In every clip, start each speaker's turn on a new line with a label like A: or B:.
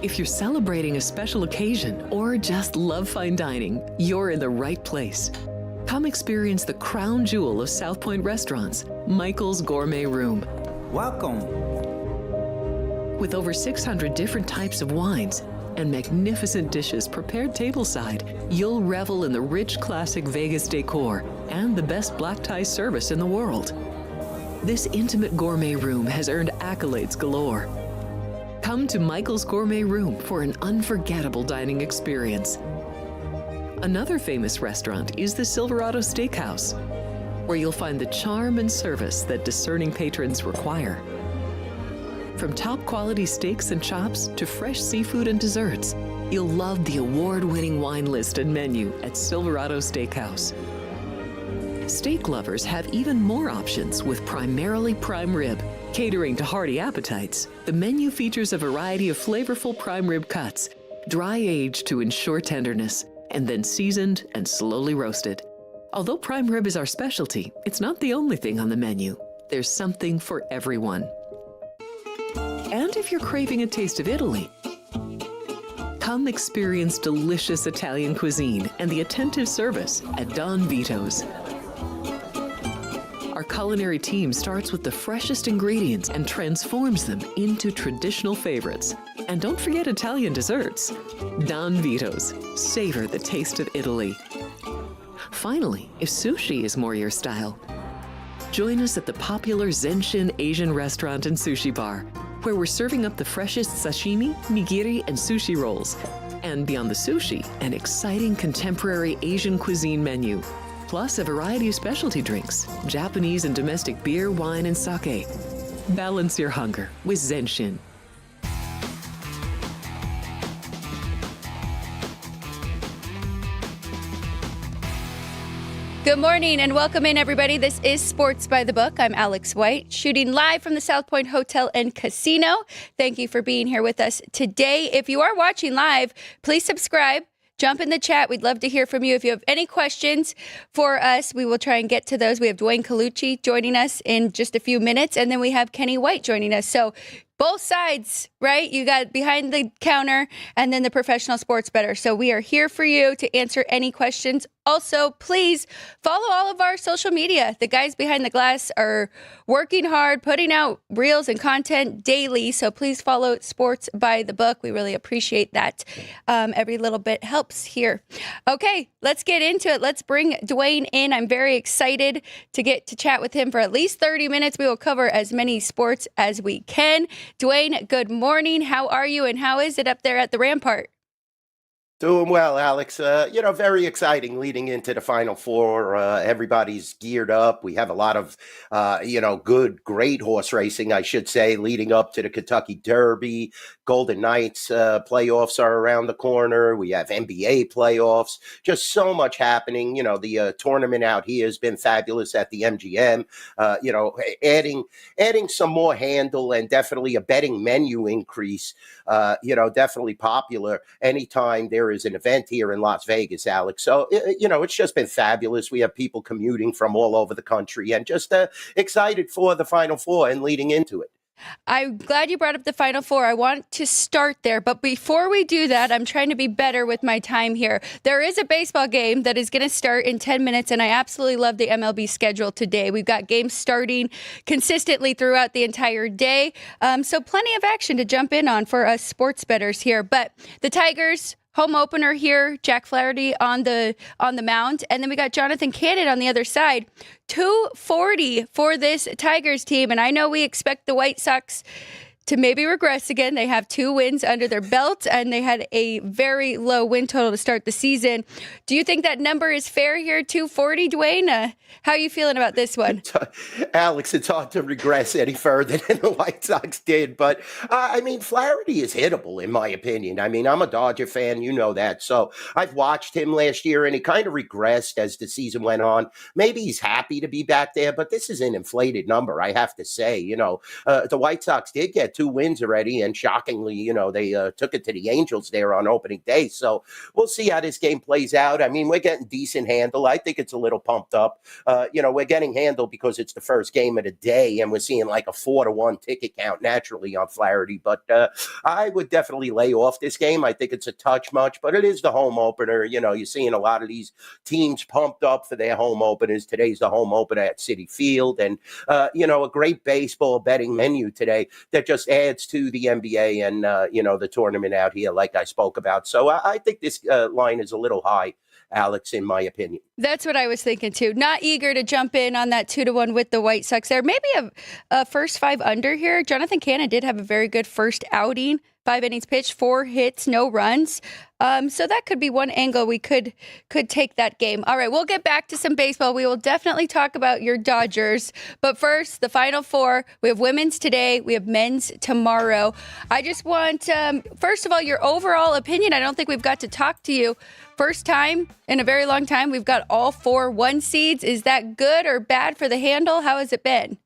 A: If you're celebrating a special occasion or just love fine dining, you're in the right place. Come experience the crown jewel of South Point restaurants, Michael's Gourmet Room.
B: Welcome.
A: With over 600 different types of wines and magnificent dishes prepared tableside, you'll revel in the rich classic Vegas decor and the best black tie service in the world. This intimate gourmet room has earned accolades galore. Come to Michael's Gourmet Room for an unforgettable dining experience. Another famous restaurant is the Silverado Steakhouse, where you'll find the charm and service that discerning patrons require. From top quality steaks and chops to fresh seafood and desserts, you'll love the award-winning wine list and menu at Silverado Steakhouse. Steak lovers have even more options with primarily prime rib. Catering to hearty appetites, the menu features a variety of flavorful prime rib cuts, dry-aged to ensure tenderness, and then seasoned and slowly roasted. Although prime rib is our specialty, it's not the only thing on the menu. There's something for everyone. And if you're craving a taste of Italy, come experience delicious Italian cuisine and the attentive service at Don Vito's. Our culinary team starts with the freshest ingredients and transforms them into traditional favorites. And don't forget Italian desserts. Don Vito's. Savor the taste of Italy. Finally, if sushi is more your style, join us at the popular Zenshin Asian restaurant and sushi bar, where we're serving up the freshest sashimi, nigiri, and sushi rolls. And beyond the sushi, an exciting contemporary Asian cuisine menu, plus a variety of specialty drinks, Japanese and domestic beer, wine, and sake. Balance your hunger with Zenshin.
C: Good morning and welcome in, everybody. This is Sports by the Book. I'm Alex White, shooting live from the South Point Hotel and Casino. Thank you for being here with us today. If you are watching live, please subscribe. Jump in the chat. We'd love to hear from you. If you have any questions for us, we will try and get to those. We have Dwayne Colucci joining us in just a few minutes, and then we have Kenny White joining us. So both sides, right? You got behind the counter and then the professional sports bettor. So we are here for you to answer any questions. Also, please follow all of our social media. The guys behind the glass are working hard, putting out reels and content daily. So please follow Sports by the Book. We really appreciate that. Every little bit helps here. Okay, let's get into it. Let's bring Dwayne in. I'm very excited to get to chat with him for at least 30 minutes. We will cover as many sports as we can. Dwayne, good morning. How are you and how is it up there at the Rampart?
D: Doing well, Alex. Very exciting leading into the Final Four. Everybody's geared up. We have a lot of, great horse racing, I should say, leading up to the Kentucky Derby. Golden Knights playoffs are around the corner. We have NBA playoffs. Just so much happening. The tournament out here has been fabulous at the MGM. Adding some more handle and definitely a betting menu increase. Definitely popular anytime there is an event here in Las Vegas, Alex. So, it's just been fabulous. We have people commuting from all over the country and just excited for the Final Four and leading into it.
C: I'm glad you brought up the Final Four. I want to start there. But before we do that, I'm trying to be better with my time here. There is a baseball game that is going to start in 10 minutes, and I absolutely love the MLB schedule today. We've got games starting consistently throughout the entire day. So plenty of action to jump in on for us sports bettors here. But the Tigers, home opener here, Jack Flaherty on the mound. And then we got Jonathan Cannon on the other side. 240 for this Tigers team. And I know we expect the White Sox to maybe regress again. They have 2 wins under their belt, and they had a very low win total to start the season. Do you think that number is fair here, 240, Dwayne? How are you feeling about this one?
D: Alex, it's hard to regress any further than the White Sox did. But, Flaherty is hittable, in my opinion. I'm a Dodger fan. You know that. So I've watched him last year, and he kind of regressed as the season went on. Maybe he's happy to be back there, but this is an inflated number, I have to say. The White Sox did get 2 wins already, and shockingly, they took it to the Angels there on opening day. So we'll see how this game plays out. I mean, we're getting decent handle. I think it's a little pumped up. We're getting handled because it's the first game of the day, and we're seeing like a 4-1 ticket count naturally on Flaherty. But I would definitely lay off this game. I think it's a touch much, but it is the home opener. You're seeing a lot of these teams pumped up for their home openers. Today's the home opener at Citi Field, and a great baseball betting menu today that just adds to the NBA and the tournament out here, like I spoke about. So I think this line is a little high, Alex, in my opinion.
C: That's what I was thinking too. Not eager to jump in on that 2-1 with the White Sox there. Maybe a first 5 under here. Jonathan Cannon did have a very good first outing. 5 innings pitched, 4 hits, no runs. So that could be one angle we could take that game. All right, we'll get back to some baseball. We will definitely talk about your Dodgers. But first, the Final Four. We have women's today. We have men's tomorrow. I just want, first of all, your overall opinion. I don't think we've got to talk to you. First time in a very long time, we've got all 4 1 seeds. Is that good or bad for the handle? How has it been?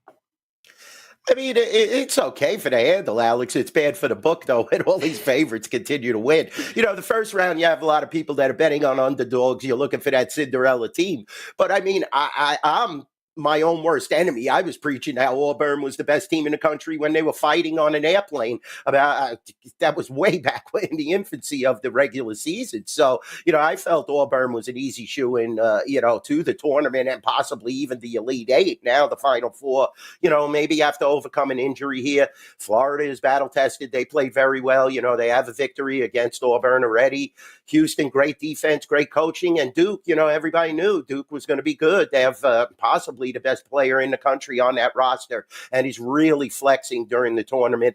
D: I mean, it's okay for the handle, Alex. It's bad for the book, though, and all these favorites continue to win. The first round, you have a lot of people that are betting on underdogs. You're looking for that Cinderella team. But, I mean, I'm my own worst enemy. I was preaching how Auburn was the best team in the country when they were fighting on an airplane. About that was way back in the infancy of the regular season. So, I felt Auburn was an easy shoe-in, to the tournament and possibly even the Elite Eight. Now the Final Four, maybe have to overcome an injury here. Florida is battle-tested. They played very well. They have a victory against Auburn already. Houston, great defense, great coaching. And Duke, everybody knew Duke was going to be good. They have possibly the best player in the country on that roster, and he's really flexing during the tournament,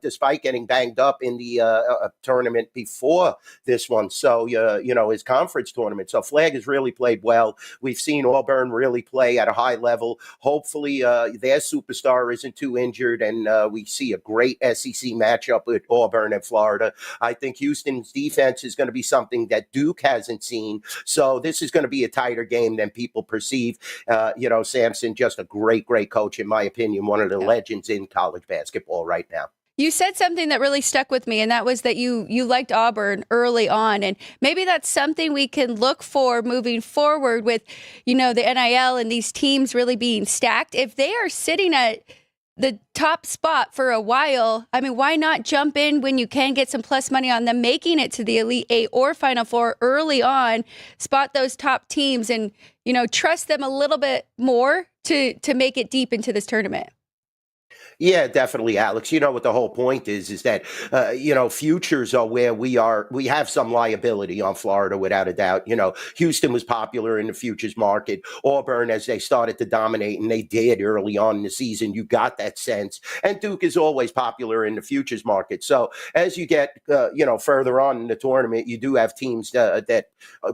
D: despite getting banged up in the tournament before this one. So, his conference tournament. So Flagg has really played well. We've seen Auburn really play at a high level. Hopefully, their superstar isn't too injured, and we see a great SEC matchup with Auburn and Florida. I think Houston's defense is going to be something that Duke hasn't seen. So this is going to be a tighter game than people perceive. Sampson, just a great coach, in my opinion, one of the legends in college basketball right now.
C: You said something that really stuck with me, and that was that you liked Auburn early on. And maybe that's something we can look for moving forward with, the NIL and these teams really being stacked. If they are sitting at the top spot for a while, I mean, why not jump in when you can get some plus money on them making it to the Elite Eight or Final Four early on, spot those top teams and, trust them a little bit more to make it deep into this tournament?
D: Yeah, definitely, Alex. What the whole point is that, futures are where we have some liability on Florida without a doubt. Houston was popular in the futures market. Auburn, as they started to dominate, and they did early on in the season, you got that sense. And Duke is always popular in the futures market. So as you get, further on in the tournament, you do have teams that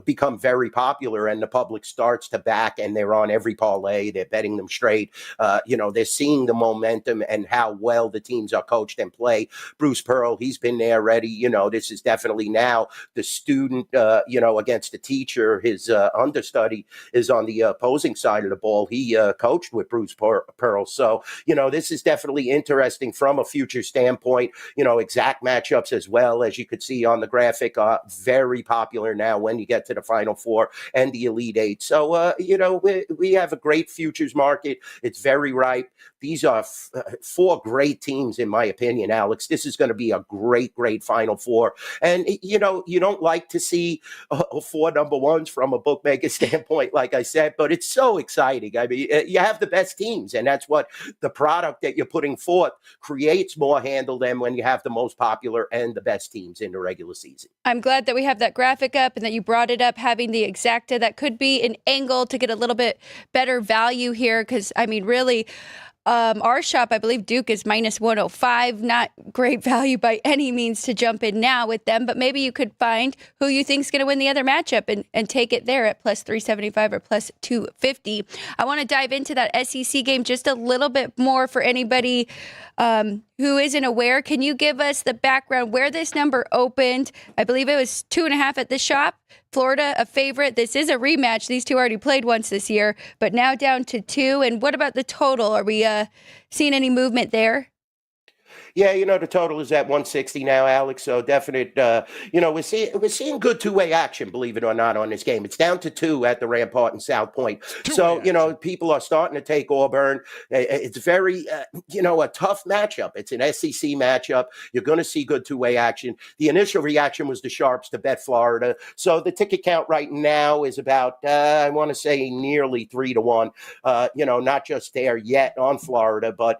D: become very popular and the public starts to back and they're on every parlay. They're betting them straight. They're seeing the momentum and how well the teams are coached and play. Bruce Pearl, he's been there already. This is definitely now the student, against the teacher. His understudy is on the opposing side of the ball. He coached with Bruce Pearl. So, this is definitely interesting from a future standpoint. Exact matchups as well, as you could see on the graphic, are very popular now when you get to the Final Four and the Elite Eight. So, we have a great futures market. It's very ripe. These are 4 great teams, in my opinion, Alex. This is going to be a great Final Four. And, you don't like to see 4 number ones from a bookmaker standpoint, like I said, but it's so exciting. I mean, you have the best teams, and that's what the product that you're putting forth creates more handle than when you have the most popular and the best teams in the regular season. I'm
C: glad that we have that graphic up and that you brought it up, having the exacta. That could be an angle to get a little bit better value here because, I mean, really, our shop, I believe Duke is minus 105. Not great value by any means to jump in now with them, but maybe you could find who you think is going to win the other matchup and take it there at plus 375 or plus 250. I want to dive into that SEC game just a little bit more for anybody who isn't aware. Can you give us the background where this number opened? I believe it was 2.5 at the shop. Florida, a favorite. This is a rematch. These two already played once this year, but now down to 2. And what about the total? Are we seeing any movement there?
D: Yeah, the total is at 160 now, Alex. So definite. We're seeing good two-way action, believe it or not, on this game. It's down to 2 at the Rampart and South Point. So people are starting to take Auburn. It's very a tough matchup. It's an SEC matchup. You're going to see good two-way action. The initial reaction was the Sharps to bet Florida. So the ticket count right now is about I want to say nearly 3-1. Not just there yet on Florida, but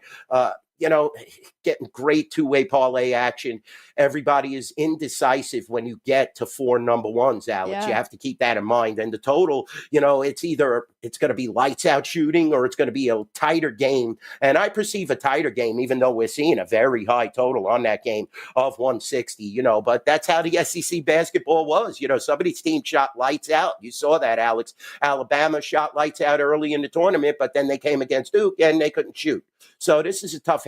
D: getting great two-way parlay action. Everybody is indecisive when you get to 4 number ones, Alex.
C: Yeah.
D: You have to keep that in mind. And the total, it's either it's going to be lights out shooting or it's going to be a tighter game. And I perceive a tighter game, even though we're seeing a very high total on that game of 160, but that's how the SEC basketball was. Some of these teams shot lights out. You saw that, Alex. Alabama shot lights out early in the tournament, but then they came against Duke and they couldn't shoot. So this is a tough,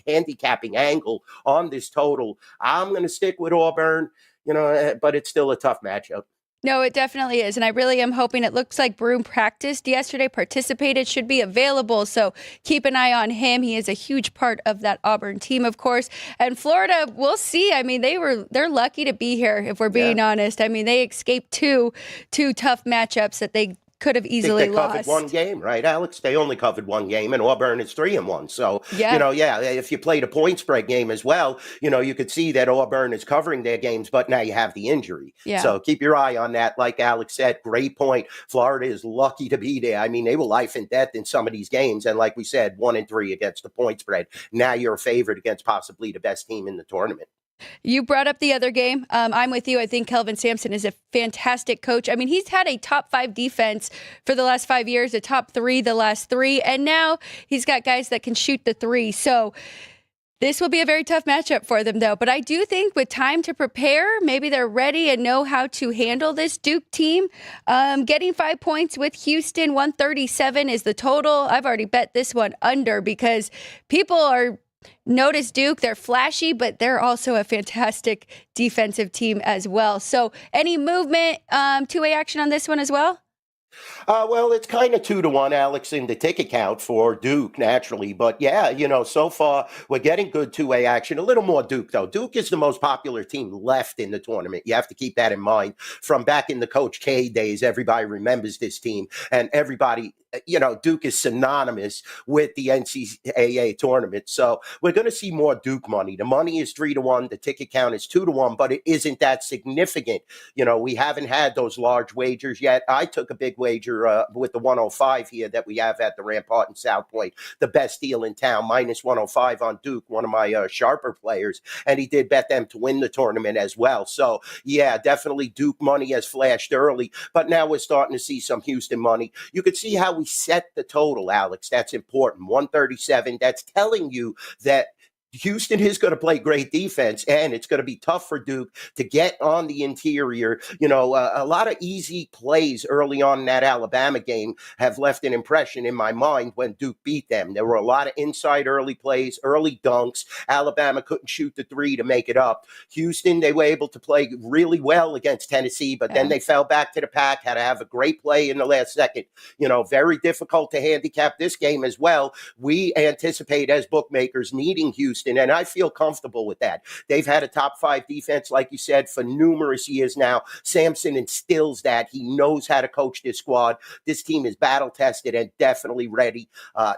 D: handicapping angle on this total. I'm going to stick with Auburn, but it's still a tough matchup.
C: No, it definitely is. And I really am hoping. It looks like Broom practiced yesterday, participated, should be available. So keep an eye on him. He is a huge part of that Auburn team, of course. And Florida, we'll see. I mean, they're lucky to be here, if we're being honest. I mean, they escaped two tough matchups that they could have easily
D: they
C: lost.
D: covered one game, right, Alex? They only covered one game, and Auburn is 3-1. So, if you played a point spread game as well, you could see that Auburn is covering their games, but now you have the injury.
C: Yeah.
D: So keep your eye on that. Like Alex said, great point. Florida is lucky to be there. I mean, they were life and death in some of these games. And like we said, 1-3 against the point spread. Now you're a favorite against possibly the best team in the tournament.
C: You brought up the other game. I'm with you. I think Kelvin Sampson is a fantastic coach. I mean, he's had a top 5 defense for the last 5 years, a top 3 the last 3, and now he's got guys that can shoot the 3. So this will be a very tough matchup for them, though. But I do think with time to prepare, maybe they're ready and know how to handle this Duke team. Getting 5 points with Houston, 137 is the total. I've already bet this one under because people are notice Duke. They're flashy, but they're also a fantastic defensive team as well. So any movement, two-way action on this one as well?
D: Well, it's kind of 2-1, Alex, in the ticket count for Duke, naturally. But yeah, so far we're getting good two-way action. A little more Duke, though. Duke is the most popular team left in the tournament. You have to keep that in mind. From back in the Coach K days, everybody remembers this team. And everybody, Duke is synonymous with the NCAA tournament. So we're going to see more Duke money. The money is 3-1. The ticket count is 2-1, but it isn't that significant. We haven't had those large wagers yet. I took a big wager with the 105 here that we have at the Rampart and South Point, the best deal in town, minus 105 on Duke, one of my sharper players, and he did bet them to win the tournament as well. So yeah, definitely Duke money has flashed early, but now we're starting to see some Houston money. You could see how we set the total, Alex. That's important. 137. That's telling you that Houston is going to play great defense, and it's going to be tough for Duke to get on the interior. A lot of easy plays early on in that Alabama game have left an impression in my mind when Duke beat them. There were a lot of inside early plays, early dunks. Alabama couldn't shoot the 3 to make it up. Houston, they were able to play really well against Tennessee, but then they fell back to the pack, had to have a great play in the last second. Very difficult to handicap this game as well. We anticipate as bookmakers needing Houston, and I feel comfortable with that. They've had a top 5 defense, like you said, for numerous years now. Sampson instills that. He knows how to coach this squad. This team is battle-tested and definitely ready.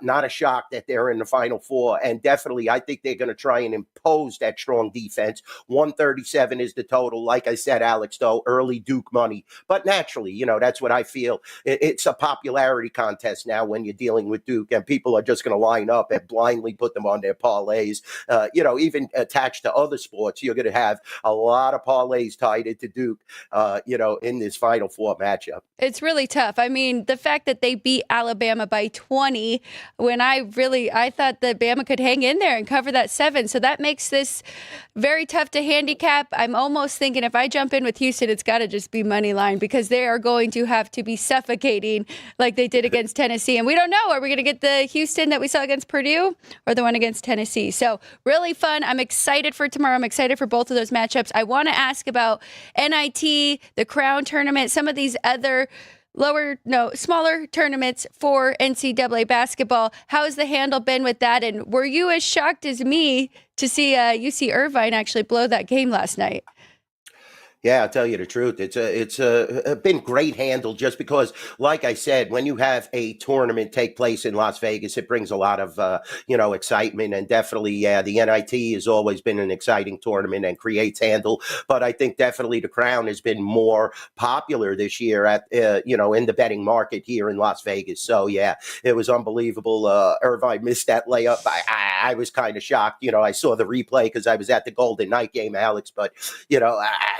D: Not a shock that they're in the Final Four, and definitely I think they're going to try and impose that strong defense. 137 is the total. Like I said, Alex, though, early Duke money. But naturally, that's what I feel. It's a popularity contest now when you're dealing with Duke, and people are just going to line up and blindly put them on their parlays. Even attached to other sports, you're going to have a lot of parlays tied into Duke, in this Final Four matchup.
C: It's really tough. I mean, the fact that they beat Alabama by 20, when I thought that Bama could hang in there and cover that 7. So that makes this very tough to handicap. I'm almost thinking if I jump in with Houston, it's got to just be money line because they are going to have to be suffocating like they did against Tennessee. And we don't know, are we going to get the Houston that we saw against Purdue or the one against Tennessee? So really fun. I'm excited for tomorrow. I'm excited for both of those matchups. I want to ask about NIT, the Crown Tournament, some of these other smaller tournaments for NCAA basketball. How's the handle been with that? And were you as shocked as me to see UC Irvine actually blow that game last night?
D: Yeah, I'll tell you the truth. It's been great handle just because, like I said, when you have a tournament take place in Las Vegas, it brings a lot of excitement, and definitely, yeah, the NIT has always been an exciting tournament and creates handle. But I think definitely the Crown has been more popular this year at in the betting market here in Las Vegas. So yeah, it was unbelievable. Irvine missed that layup. I was kind of shocked. I saw the replay because I was at the Golden Knight game, Alex. But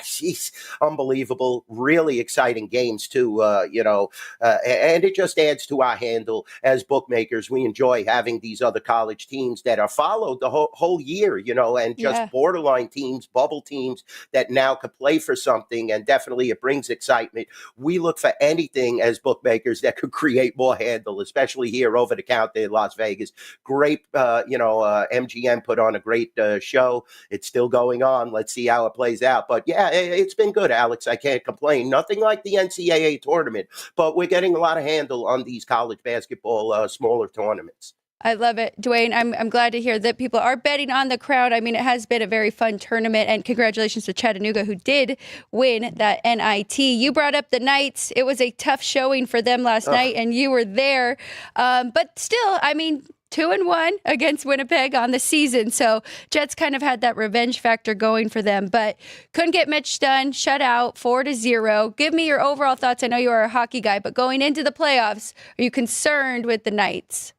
D: she's unbelievable, really exciting games too, and it just adds to our handle as bookmakers. We enjoy having these other college teams that are followed the whole year, and just borderline teams, bubble teams that now could play for something, and definitely it brings excitement. We look for anything as bookmakers that could create more handle, especially here over the counter in Las Vegas. Great, MGM put on a great show. It's still going on. Let's see how it plays out. But yeah, it's been good, Alex. I can't complain. Nothing like the NCAA tournament, but we're getting a lot of handle on these college basketball smaller tournaments.
C: I love it, Dwayne. I'm glad to hear that people are betting on the Crown. I mean, it has been a very fun tournament, and congratulations to Chattanooga, who did win that NIT. You brought up the Knights. It was a tough showing for them last night, and you were there. But still, I mean, 2-1 against Winnipeg on the season. So Jets kind of had that revenge factor going for them, but couldn't get much done. Shut out 4-0. Give me your overall thoughts. I know you are a hockey guy, but going into the playoffs, are you concerned with the Knights?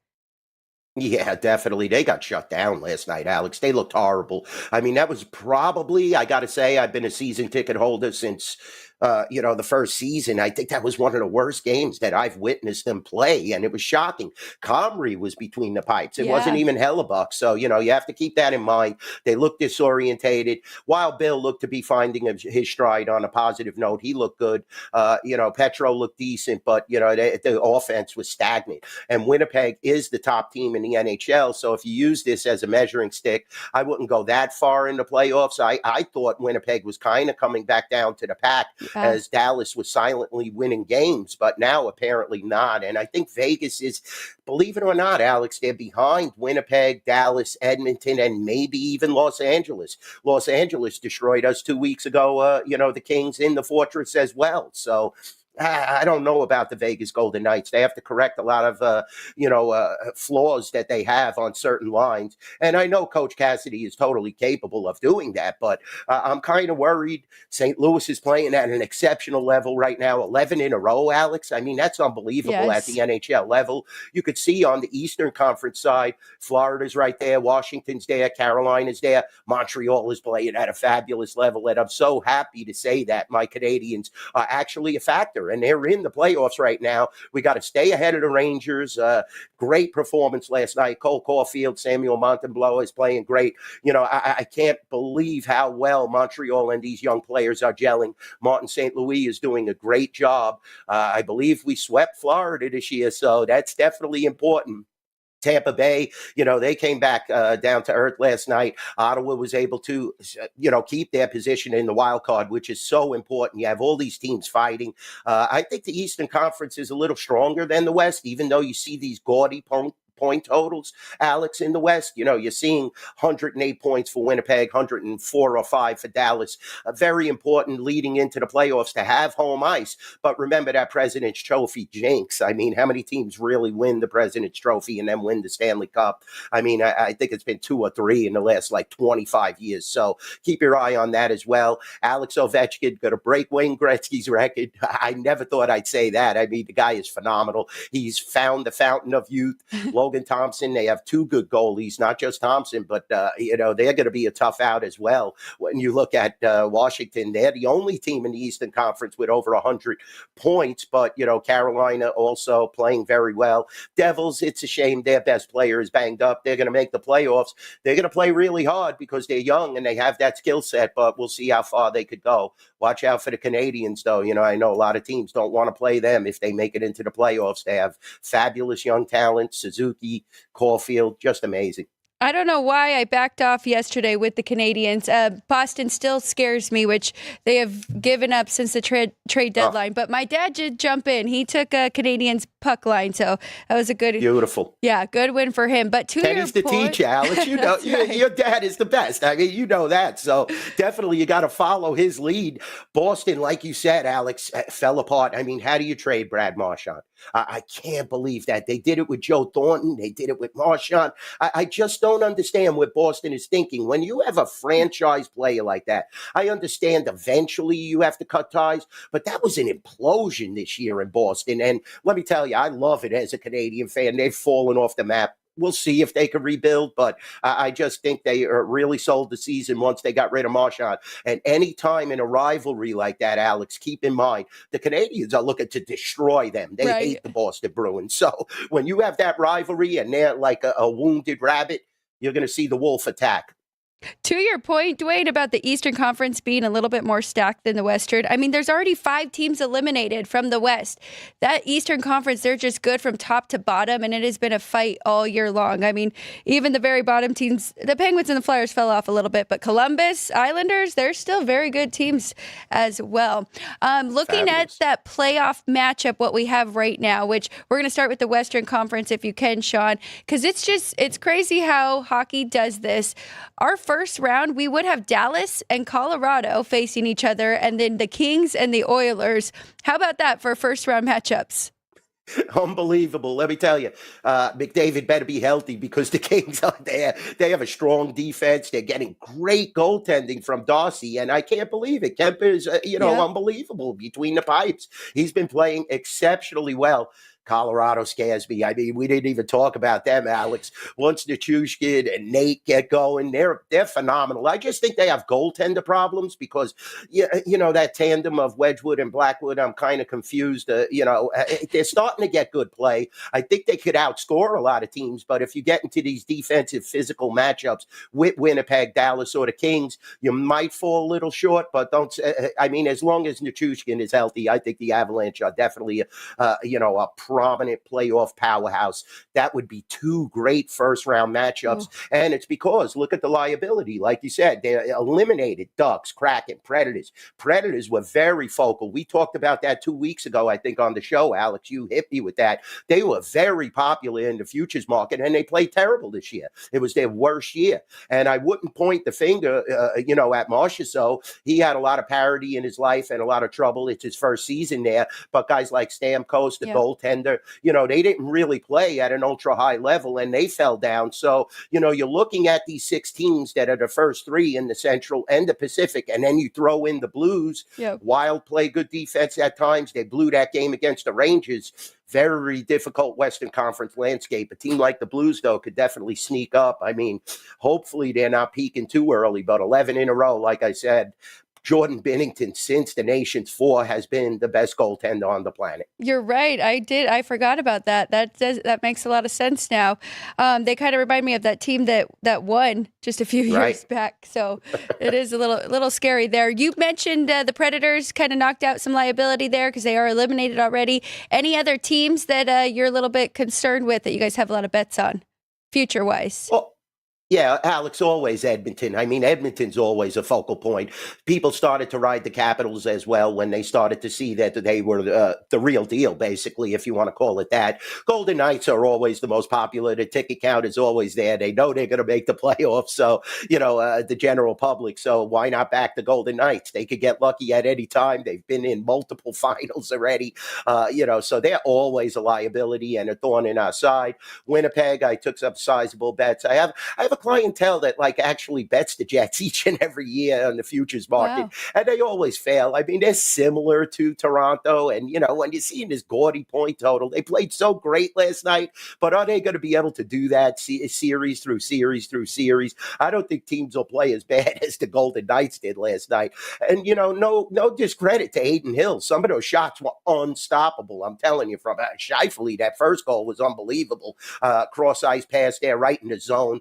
D: Yeah, definitely. They got shut down last night, Alex. They looked horrible. I mean, that was probably, I got to say, I've been a season ticket holder since the first season. I think that was one of the worst games that I've witnessed them play, and it was shocking. Comrie was between the pipes. It wasn't even Hellebuck. So, you have to keep that in mind. They looked disorientated. While Bill looked to be finding his stride on a positive note, he looked good. Petro looked decent, but, the offense was stagnant. And Winnipeg is the top team in the NHL. So if you use this as a measuring stick, I wouldn't go that far in the playoffs. I thought Winnipeg was kind of coming back down to the pack as Dallas was silently winning games, but now apparently not. And I think Vegas is, believe it or not, Alex, they're behind Winnipeg, Dallas, Edmonton, and maybe even Los Angeles. Los Angeles destroyed us 2 weeks ago, the Kings in the Fortress as well. So I don't know about the Vegas Golden Knights. They have to correct a lot of, flaws that they have on certain lines. And I know Coach Cassidy is totally capable of doing that, but I'm kind of worried. St. Louis is playing at an exceptional level right now, 11 in a row, Alex. I mean, that's unbelievable at the NHL level. You could see on the Eastern Conference side, Florida's right there, Washington's there, Carolina's there, Montreal is playing at a fabulous level. And I'm so happy to say that my Canadians are actually a factor. And they're in the playoffs right now. We got to stay ahead of the Rangers. Great performance last night. Cole Caulfield, Samuel Montembeault is playing great. I can't believe how well Montreal and these young players are gelling. Martin St. Louis is doing a great job. I believe we swept Florida this year, so that's definitely important. Tampa Bay, they came back down to earth last night. Ottawa was able to, keep their position in the wild card, which is so important. You have all these teams fighting. I think the Eastern Conference is a little stronger than the West, even though you see these gaudy point totals, Alex, in the West. You're seeing 108 points for Winnipeg, 104 or 5 for Dallas. Very important leading into the playoffs to have home ice. But remember that President's Trophy jinx. I mean, how many teams really win the President's Trophy and then win the Stanley Cup? I mean, I think it's been 2 or 3 in the last 25 years. So keep your eye on that as well. Alex Ovechkin going to break Wayne Gretzky's record. I never thought I'd say that. I mean, the guy is phenomenal. He's found the fountain of youth. Logan Thompson, they have 2 good goalies, not just Thompson, but, they're going to be a tough out as well. When you look at Washington, they're the only team in the Eastern Conference with over 100 points, but, Carolina also playing very well. Devils, it's a shame their best player is banged up. They're going to make the playoffs. They're going to play really hard because they're young and they have that skill set, but we'll see how far they could go. Watch out for the Canadians, though. I know a lot of teams don't want to play them if they make it into the playoffs. They have fabulous young talent, Suzuki, Caulfield, just amazing.
C: I don't know why I backed off yesterday with the Canadians. Boston still scares me, which they have given up since the trade deadline. But my dad did jump in. He took a Canadians puck line, so that was a good,
D: Beautiful.
C: Yeah, good win for him. But to
D: Kenny's
C: your
D: the
C: point,
D: teacher, Alex. You know,
C: right.
D: your dad is the best. I mean, you know that. So definitely you got to follow his lead. Boston, like you said, Alex, fell apart. I mean, how do you trade Brad Marchand? I can't believe that. They did it with Joe Thornton. They did it with Marchand. I just don't understand what Boston is thinking. When you have a franchise player like that, I understand eventually you have to cut ties, but that was an implosion this year in Boston. And let me tell you, I love it as a Canadian fan. They've fallen off the map. We'll see if they can rebuild, but I just think they really sold the season once they got rid of Marchand. And any time in a rivalry like that, Alex, keep in mind, the Canadians are looking to destroy them. They hate the Boston Bruins. So when you have that rivalry and they're like a wounded rabbit, you're going to see the wolf attack.
C: To your point, Dwayne, about the Eastern Conference being a little bit more stacked than the Western, I mean, there's already 5 teams eliminated from the West. That Eastern Conference, they're just good from top to bottom, and it has been a fight all year long. I mean, even the very bottom teams, the Penguins and the Flyers fell off a little bit, but Columbus, Islanders, they're still very good teams as well. Looking
D: Fabulous.
C: at that playoff matchup, what we have right now, which we're going to start with the Western Conference, if you can, Sean, because it's crazy how hockey does this. Our first round, we would have Dallas and Colorado facing each other, and then the Kings and the Oilers. How about that for first round matchups?
D: Unbelievable. Let me tell you, McDavid better be healthy because the Kings are there. They have a strong defense. They're getting great goaltending from Darcy, and I can't believe it. Kemper is, unbelievable between the pipes. He's been playing exceptionally well. Colorado scares me. I mean, we didn't even talk about them, Alex. Once Nichushkin and Nate get going, they're phenomenal. I just think they have goaltender problems because, that tandem of Wedgwood and Blackwood, I'm kind of confused. They're starting to get good play. I think they could outscore a lot of teams, but if you get into these defensive physical matchups with Winnipeg, Dallas, or the Kings, you might fall a little short, but as long as Nichushkin is healthy, I think the Avalanche are definitely, a prominent playoff powerhouse. That would be 2 great first-round matchups, and it's because, look at the liability. Like you said, they eliminated Ducks, Kraken, Predators. Predators were very focal. We talked about that 2 weeks ago, I think, on the show, Alex. You hit me with that. They were very popular in the futures market, and they played terrible this year. It was their worst year, and I wouldn't point the finger, at Marchessault. He had a lot of parity in his life and a lot of trouble. It's his first season there, but guys like Stamkos, the goaltender, they didn't really play at an ultra high level and they fell down. So, you're looking at these 6 teams that are the first 3 in the Central and the Pacific, and then you throw in the Blues. Wild play good defense at times. They blew that game against the Rangers. Very difficult Western Conference landscape. A team like the Blues, though, could definitely sneak up. I mean, hopefully they're not peaking too early, but 11 in a row, like I said. Jordan Binnington, since the Nations 4, has been the best goaltender on the planet.
C: You're right. I forgot about that. That makes a lot of sense now. They kind of remind me of that team that won just a few years back. So it is a little scary there. You mentioned the Predators kind of knocked out some liability there because they are eliminated already. Any other teams that you're a little bit concerned with that you guys have a lot of bets on, future-wise?
D: Yeah, Alex, always Edmonton. I mean, Edmonton's always a focal point. People started to ride the Capitals as well when they started to see that they were the real deal, basically, if you want to call it that. Golden Knights are always the most popular. The ticket count is always there. They know they're going to make the playoffs, so, the general public. So why not back the Golden Knights? They could get lucky at any time. They've been in multiple finals already, so they're always a liability and a thorn in our side. Winnipeg, I took some sizable bets. I have a clientele that actually bets the Jets each and every year on the futures market, and they always fail. I mean, they're similar to Toronto, and when you're seeing this gaudy point total, they played so great last night, but are they going to be able to do that series through series through series? I don't think teams will play as bad as the Golden Knights did last night. And no discredit to Hayden Hill. Some of those shots were unstoppable. I'm telling you, from Scheifele, that first goal was unbelievable. Cross ice pass there right in the zone.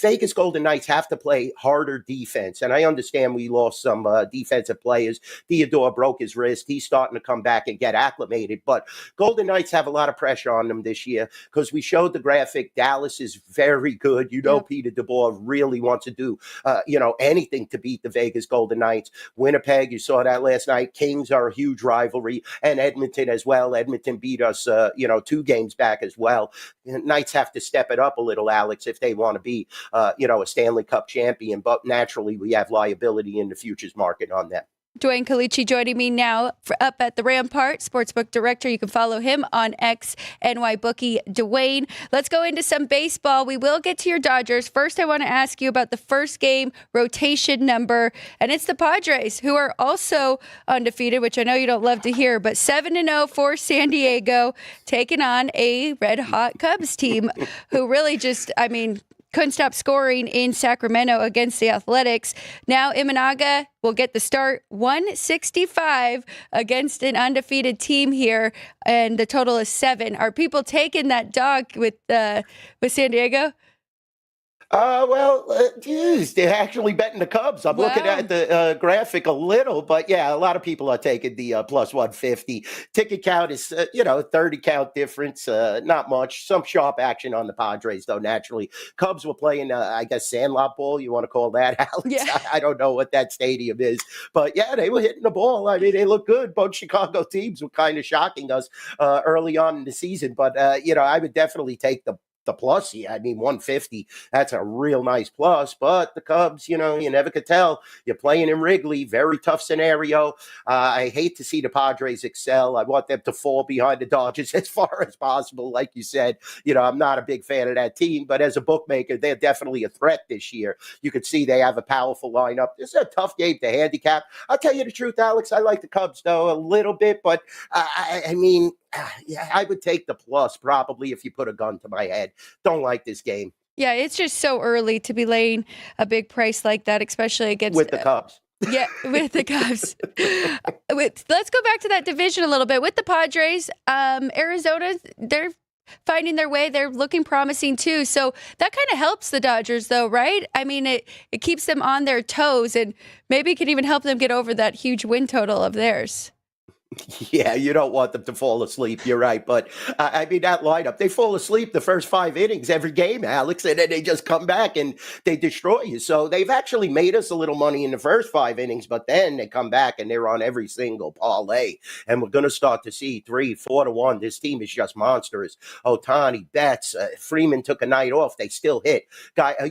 D: Vegas Golden Knights have to play harder defense. And I understand we lost some defensive players. Theodore broke his wrist. He's starting to come back and get acclimated. But Golden Knights have a lot of pressure on them this year because we showed the graphic. Dallas is very good. Peter DeBoer really wants to do, anything to beat the Vegas Golden Knights. Winnipeg, you saw that last night. Kings are a huge rivalry. And Edmonton as well. Edmonton beat us, 2 games back as well. Knights have to step it up a little, Alex, if they want to be, a Stanley Cup champion. But naturally, we have liability in the futures market on that.
C: Dwayne Colucci joining me now up at the Rampart, Sportsbook Director. You can follow him on X, NYBookie Dwayne. Let's go into some baseball. We will get to your Dodgers. First, I want to ask you about the first game rotation number, and it's the Padres, who are also undefeated, which I know you don't love to hear, but 7-0 for San Diego, taking on a red-hot Cubs team who really just, couldn't stop scoring in Sacramento against the Athletics. Now Imanaga will get the start, 165 against an undefeated team here, and the total is 7. Are people taking that dog with San Diego?
D: They're actually betting the Cubs. I'm looking at the graphic a little, but yeah, a lot of people are taking the plus 150. Ticket count is, 30 count difference, not much. Some sharp action on the Padres, though, naturally. Cubs were playing, Sandlot ball, you want to call that, Alex?
C: Yeah.
D: I don't know what that stadium is, but yeah, they were hitting the ball. They look good. Both Chicago teams were kind of shocking us early on in the season, but, I would definitely take the plus here. 150, that's a real nice plus. But the Cubs, you never could tell. You're playing in Wrigley, very tough scenario. I hate to see the Padres excel. I want them to fall behind the Dodgers as far as possible. Like you said, I'm not a big fan of that team, but as a bookmaker, they're definitely a threat this year. You could see they have a powerful lineup. This is a tough game to handicap. I'll tell you the truth, Alex. I like the Cubs, though, a little bit, but I would take the plus probably if you put a gun to my head. Don't like this game.
C: Yeah, it's just so early to be laying a big price like that, especially against
D: with the Cubs.
C: Yeah, with the Cubs. Let's go back to that division a little bit. With the Padres, Arizona, they're finding their way. They're looking promising too. So that kind of helps the Dodgers, though, right? It keeps them on their toes and maybe can even help them get over that huge win total of theirs.
D: Yeah, you don't want them to fall asleep. You're right. But that lineup, they fall asleep the first 5 innings every game, Alex, and then they just come back and they destroy you. So they've actually made us a little money in the first 5 innings, but then they come back and they're on every single parlay. And we're going to start to see 3-4 to 1. This team is just monstrous. Ohtani, Betts, Freeman took a night off. They still hit.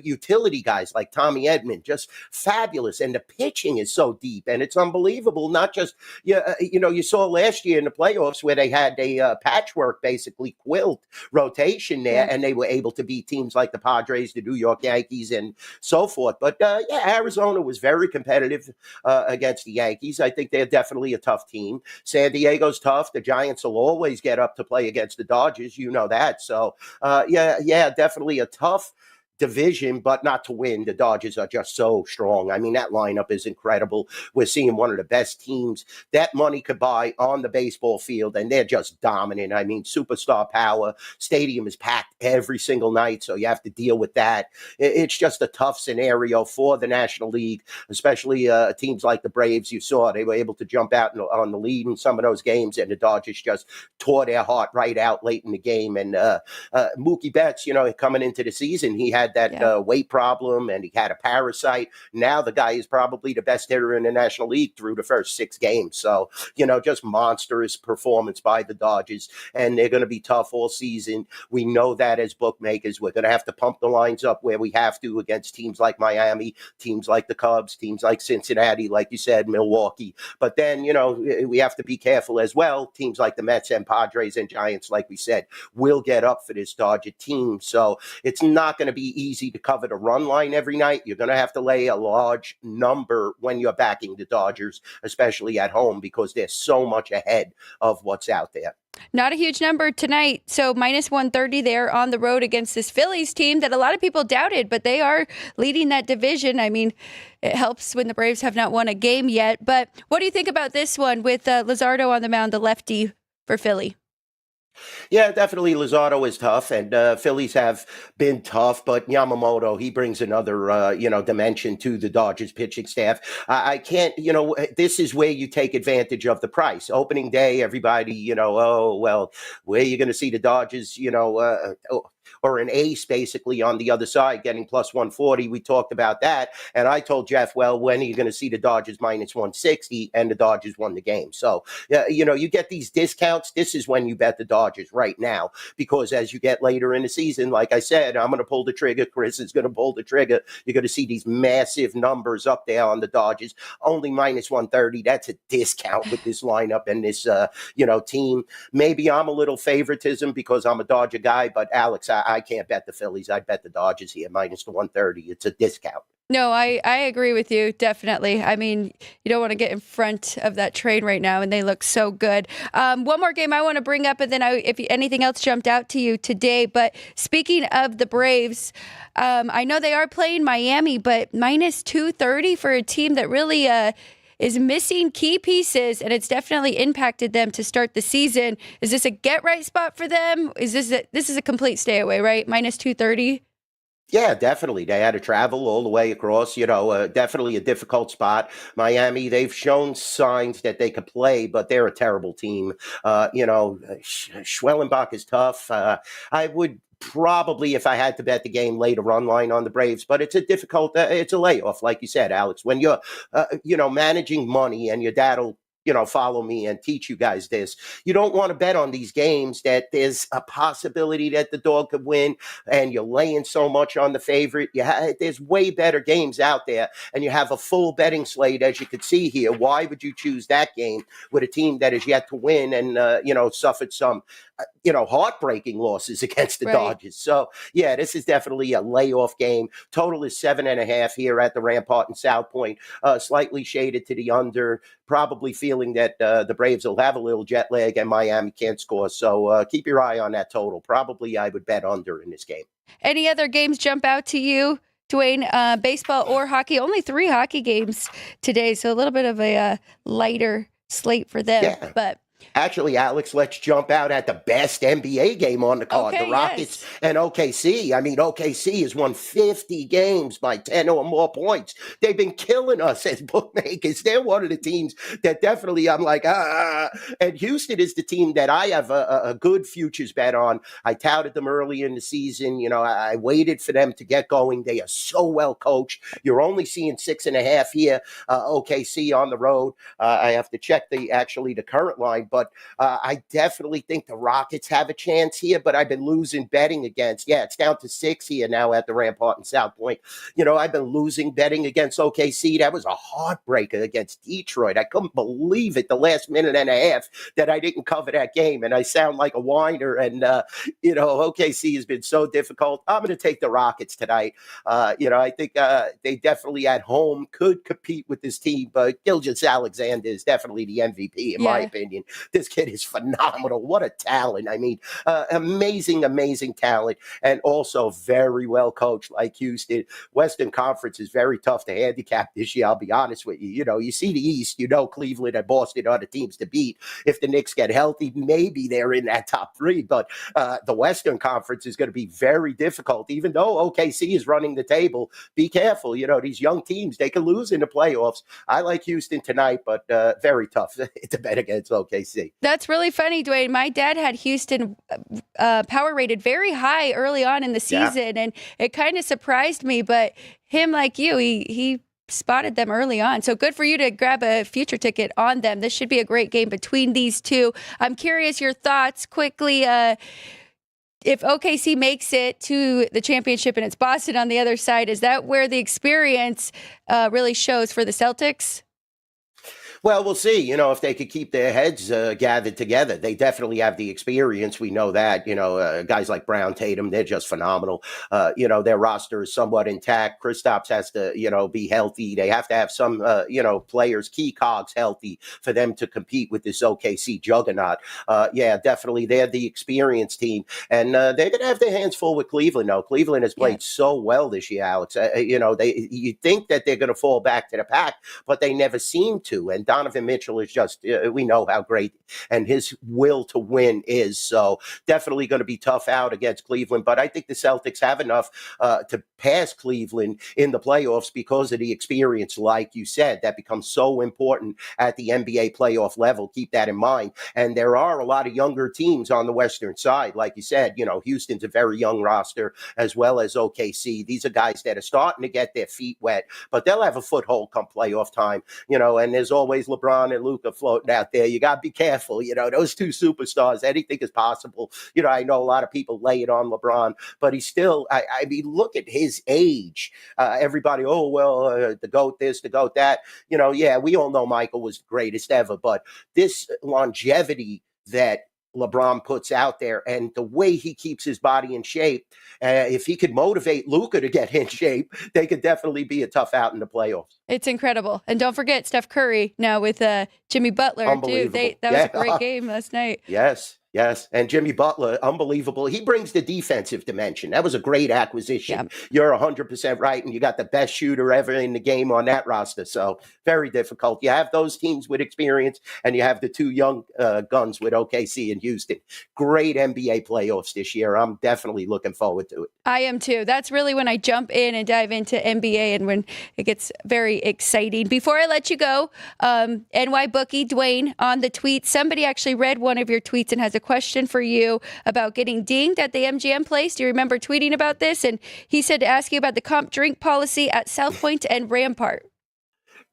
D: Utility guys like Tommy Edman, just fabulous. And the pitching is so deep and it's unbelievable. Not just, you saw last year in the playoffs where they had a patchwork, basically quilt rotation there, and they were able to beat teams like the Padres, the New York Yankees, and so forth. But Arizona was very competitive against the Yankees. I think they're definitely a tough team. San Diego's tough. The Giants will always get up to play against the Dodgers. You know that. So, definitely a tough division, but not to win. The Dodgers are just so strong. That lineup is incredible. We're seeing one of the best teams that money could buy on the baseball field, and they're just dominant. Superstar power. Stadium is packed every single night, so you have to deal with that. It's just a tough scenario for the National League, especially teams like the Braves. You saw they were able to jump out on the lead in some of those games, and the Dodgers just tore their heart right out late in the game. And Mookie Betts, coming into the season, he had that weight problem and he had a parasite. Now the guy is probably the best hitter in the National League through the first 6 games. So, just monstrous performance by the Dodgers, and they're going to be tough all season. We know that as bookmakers. We're going to have to pump the lines up where we have to against teams like Miami, teams like the Cubs, teams like Cincinnati, like you said, Milwaukee. But then, we have to be careful as well. Teams like the Mets and Padres and Giants, like we said, will get up for this Dodger team. So it's not going to be easy to cover the run line every night. You're going to have to lay a large number when you're backing the Dodgers, especially at home, because they're so much ahead of what's out there.
C: Not a huge number tonight. So minus 130 there on the road against this Phillies team that a lot of people doubted, but they are leading that division. It helps when the Braves have not won a game yet. But what do you think about this one with Luzardo on the mound, the lefty for Philly?
D: Yeah, definitely. Luzardo is tough, and Phillies have been tough. But Yamamoto, he brings another, dimension to the Dodgers pitching staff. I can't, this is where you take advantage of the price. Opening day, everybody, oh well, where are you going to see the Dodgers? Or an ace basically on the other side getting plus 140. We talked about that. And I told Jeff, well, when are you going to see the Dodgers minus 160? And the Dodgers won the game. So, you get these discounts. This is when you bet the Dodgers right now, because as you get later in the season, like I said, I'm going to pull the trigger. Chris is going to pull the trigger. You're going to see these massive numbers up there on the Dodgers, only minus 130. That's a discount with this lineup and this, team. Maybe I'm a little favoritism because I'm a Dodger guy, but Alex, I can't bet the Phillies. I bet the Dodgers here minus the 130. It's a discount.
C: No, I agree with you, definitely. I mean, you don't want to get in front of that train right now, and they look so good. One more game I want to bring up, and then if anything else jumped out to you today. But speaking of the Braves, I know they are playing Miami, but minus 230 for a team that really is missing key pieces, and it's definitely impacted them to start the season. Is this a get-right spot for them? This is a complete stay away, right? Minus 230?
D: Yeah, definitely. They had to travel all the way across, definitely a difficult spot. Miami, they've shown signs that they could play, but they're a terrible team. Schwellenbach is tough. I would probably, if I had to bet the game, lay the run line on the Braves, but it's a difficult, it's a layoff, like you said, Alex. When you're, managing money and your dad will follow me and teach you guys this. You don't want to bet on these games that there's a possibility that the dog could win and you're laying so much on the favorite. There's way better games out there, and you have a full betting slate, as you could see here. Why would you choose that game with a team that is yet to win and, suffered some, heartbreaking losses against the Dodgers? So, yeah, this is definitely a layoff game. Total is 7.5 here at the Rampart in South Point, slightly shaded to the under, probably feeling that the Braves will have a little jet lag and Miami can't score. So keep your eye on that total. Probably I would bet under in this game.
C: Any other games jump out to you, Dwayne? Baseball or hockey? Only 3 hockey games today, so a little bit of a lighter slate for them.
D: Yeah.
C: But
D: actually, Alex, let's jump out at the best NBA game on the card.
C: Okay,
D: the Rockets
C: yes.
D: and OKC. I mean, OKC has won 50 games by 10 or more points. They've been killing us as bookmakers. They're one of the teams that definitely I'm like, And Houston is the team that I have a good futures bet on. I touted them early in the season. I waited for them to get going. They are so well coached. You're only seeing 6.5 here. OKC on the road. I have to check the current line, but I definitely think the Rockets have a chance here, but I've been losing betting against. Yeah, it's down to 6 here now at the Rampart in South Point. I've been losing betting against OKC. That was a heartbreaker against Detroit. I couldn't believe it the last minute and a half that I didn't cover that game, and I sound like a whiner, and, OKC has been so difficult. I'm going to take the Rockets tonight. I think they definitely at home could compete with this team, but Gilgeous Alexander is definitely the MVP in my opinion. This kid is phenomenal. What a talent. I mean, amazing, amazing talent, and also very well coached like Houston. Western Conference is very tough to handicap this year, I'll be honest with you. You see the East, Cleveland and Boston are the teams to beat. If the Knicks get healthy, maybe they're in that top 3, but the Western Conference is going to be very difficult, even though OKC is running the table. Be careful. These young teams, they can lose in the playoffs. I like Houston tonight, but very tough to bet against OKC.
C: That's really funny, Dwayne. My dad had Houston power rated very high early on in the season, and it kind of surprised me. But him, like you, he spotted them early on. So good for you to grab a future ticket on them. This should be a great game between these two. I'm curious your thoughts quickly. If OKC makes it to the championship and it's Boston on the other side, is that where the experience really shows for the Celtics?
D: Well, we'll see, if they could keep their heads gathered together. They definitely have the experience. We know that, guys like Brown, Tatum, they're just phenomenal. Their roster is somewhat intact. Kristaps has to, be healthy. They have to have some, players, key cogs healthy for them to compete with this OKC juggernaut. Definitely they're the experienced team. And they're going to have their hands full with Cleveland, though. Cleveland has played so well this year, Alex. You think that they're going to fall back to the pack, but they never seem to. And Donovan Mitchell is just, we know how great and his will to win is. So definitely going to be tough out against Cleveland. But I think the Celtics have enough to pass Cleveland in the playoffs because of the experience, like you said, that becomes so important at the NBA playoff level. Keep that in mind. And there are a lot of younger teams on the Western side. Like you said, Houston's a very young roster, as well as OKC. These are guys that are starting to get their feet wet, but they'll have a foothold come playoff time, and there's always LeBron and Luka floating out there. You got to be careful. Those two superstars, anything is possible. I know a lot of people lay it on LeBron, but he's still, I mean, look at his age. Everybody, the GOAT this, the GOAT that. Yeah, we all know Michael was the greatest ever, but this longevity that LeBron puts out there and the way he keeps his body in shape, if he could motivate Luka to get in shape, they could definitely be a tough out in the playoffs.
C: It's incredible. And don't forget Steph Curry now with Jimmy Butler, too. That was a great game last night.
D: Yes. And Jimmy Butler, unbelievable. He brings the defensive dimension. That was a great acquisition.
C: Yeah.
D: You're 100% right. And you got the best shooter ever in the game on that roster. So very difficult. You have those teams with experience and you have the two young guns with OKC and Houston. Great NBA playoffs this year. I'm definitely looking forward to it.
C: I am too. That's really when I jump in and dive into NBA and when it gets very exciting. Before I let you go, NY Bookie, Dwayne, on the tweet, somebody actually read one of your tweets and has a question for you about getting dinged at the MGM place. Do you remember tweeting about this? And he said to ask you about the comp drink policy at South Point and Rampart.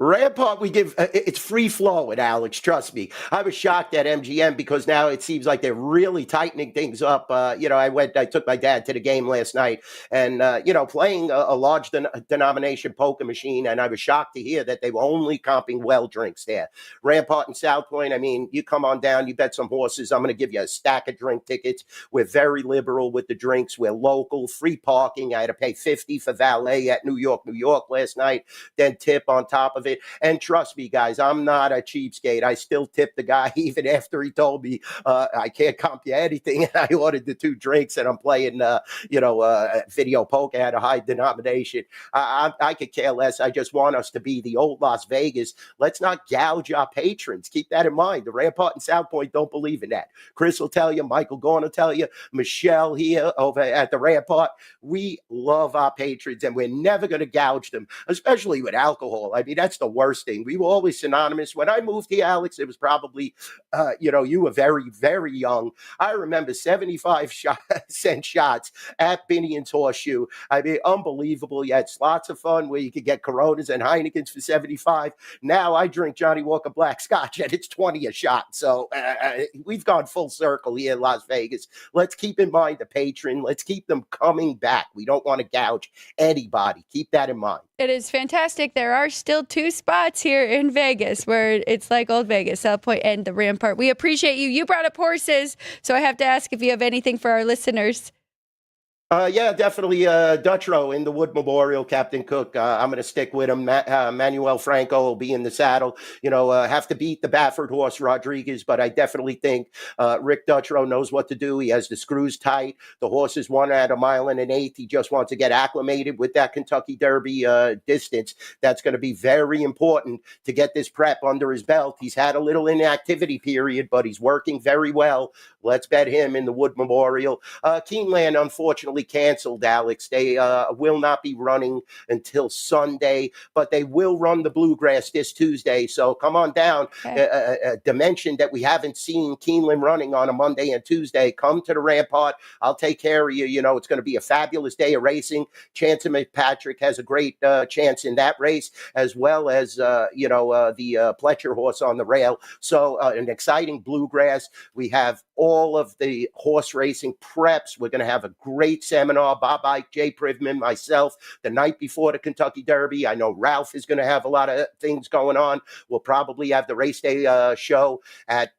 D: Rampart, we give, it's free flowing, Alex, trust me. I was shocked at MGM because now it seems like they're really tightening things up. I took my dad to the game last night and, playing a large denomination poker machine. And I was shocked to hear that they were only comping well drinks there. Rampart and South Point, I mean, you come on down, you bet some horses. I'm going to give you a stack of drink tickets. We're very liberal with the drinks. We're local, free parking. I had to pay $50 for valet at New York last night, then tip on top of it. And trust me, guys, I'm not a cheapskate. I still tip the guy even after he told me I can't comp you anything. And I ordered the two drinks and I'm playing, video poker at a high denomination. I could care less. I just want us to be the old Las Vegas. Let's not gouge our patrons. Keep that in mind. The Rampart and South Point don't believe in that. Chris will tell you, Michael Gorn will tell you, Michelle here over at the Rampart. We love our patrons and we're never going to gouge them, especially with alcohol. I mean, that's the worst thing. We were always synonymous. When I moved here, Alex, it was probably, you were very, very young. I remember 75-cent shots at Binions Horseshoe. I mean, unbelievable. You had lots of fun where you could get Coronas and Heinekens for 75. Now I drink Johnny Walker Black Scotch and it's 20 a shot. So we've gone full circle here in Las Vegas. Let's keep in mind the patron. Let's keep them coming back. We don't want to gouge anybody. Keep that in mind.
C: It is fantastic. There are still two spots here in Vegas where it's like Old Vegas, South Point and the Rampart. We appreciate you. You brought up horses, so I have to ask if you have anything for our listeners.
D: Yeah, definitely. Dutrow in the Wood Memorial, Captain Cook. I'm going to stick with him. Manuel Franco will be in the saddle. Have to beat the Baffert horse, Rodriguez, but I definitely think Rick Dutrow knows what to do. He has the screws tight. The horse is won at 1 1/8 miles. He just wants to get acclimated with that Kentucky Derby distance. That's going to be very important to get this prep under his belt. He's had a little inactivity period, but he's working very well. Let's bet him in the Wood Memorial. Keeneland, unfortunately, canceled, Alex. They will not be running until Sunday, but they will run the Bluegrass this Tuesday. So come on down.
C: Okay.
D: A dimension that we haven't seen Keeneland running on a Monday and Tuesday. Come to the Rampart. I'll take care of you. It's going to be a fabulous day of racing. Chance McPatrick has a great chance in that race, as well as, the Pletcher horse on the rail. So an exciting Bluegrass. We have all of the horse racing preps. We're going to have a great seminar. Bob Ike, Jay Privman, myself, the night before the Kentucky Derby. I know Ralph is going to have a lot of things going on. We'll probably have the race day show at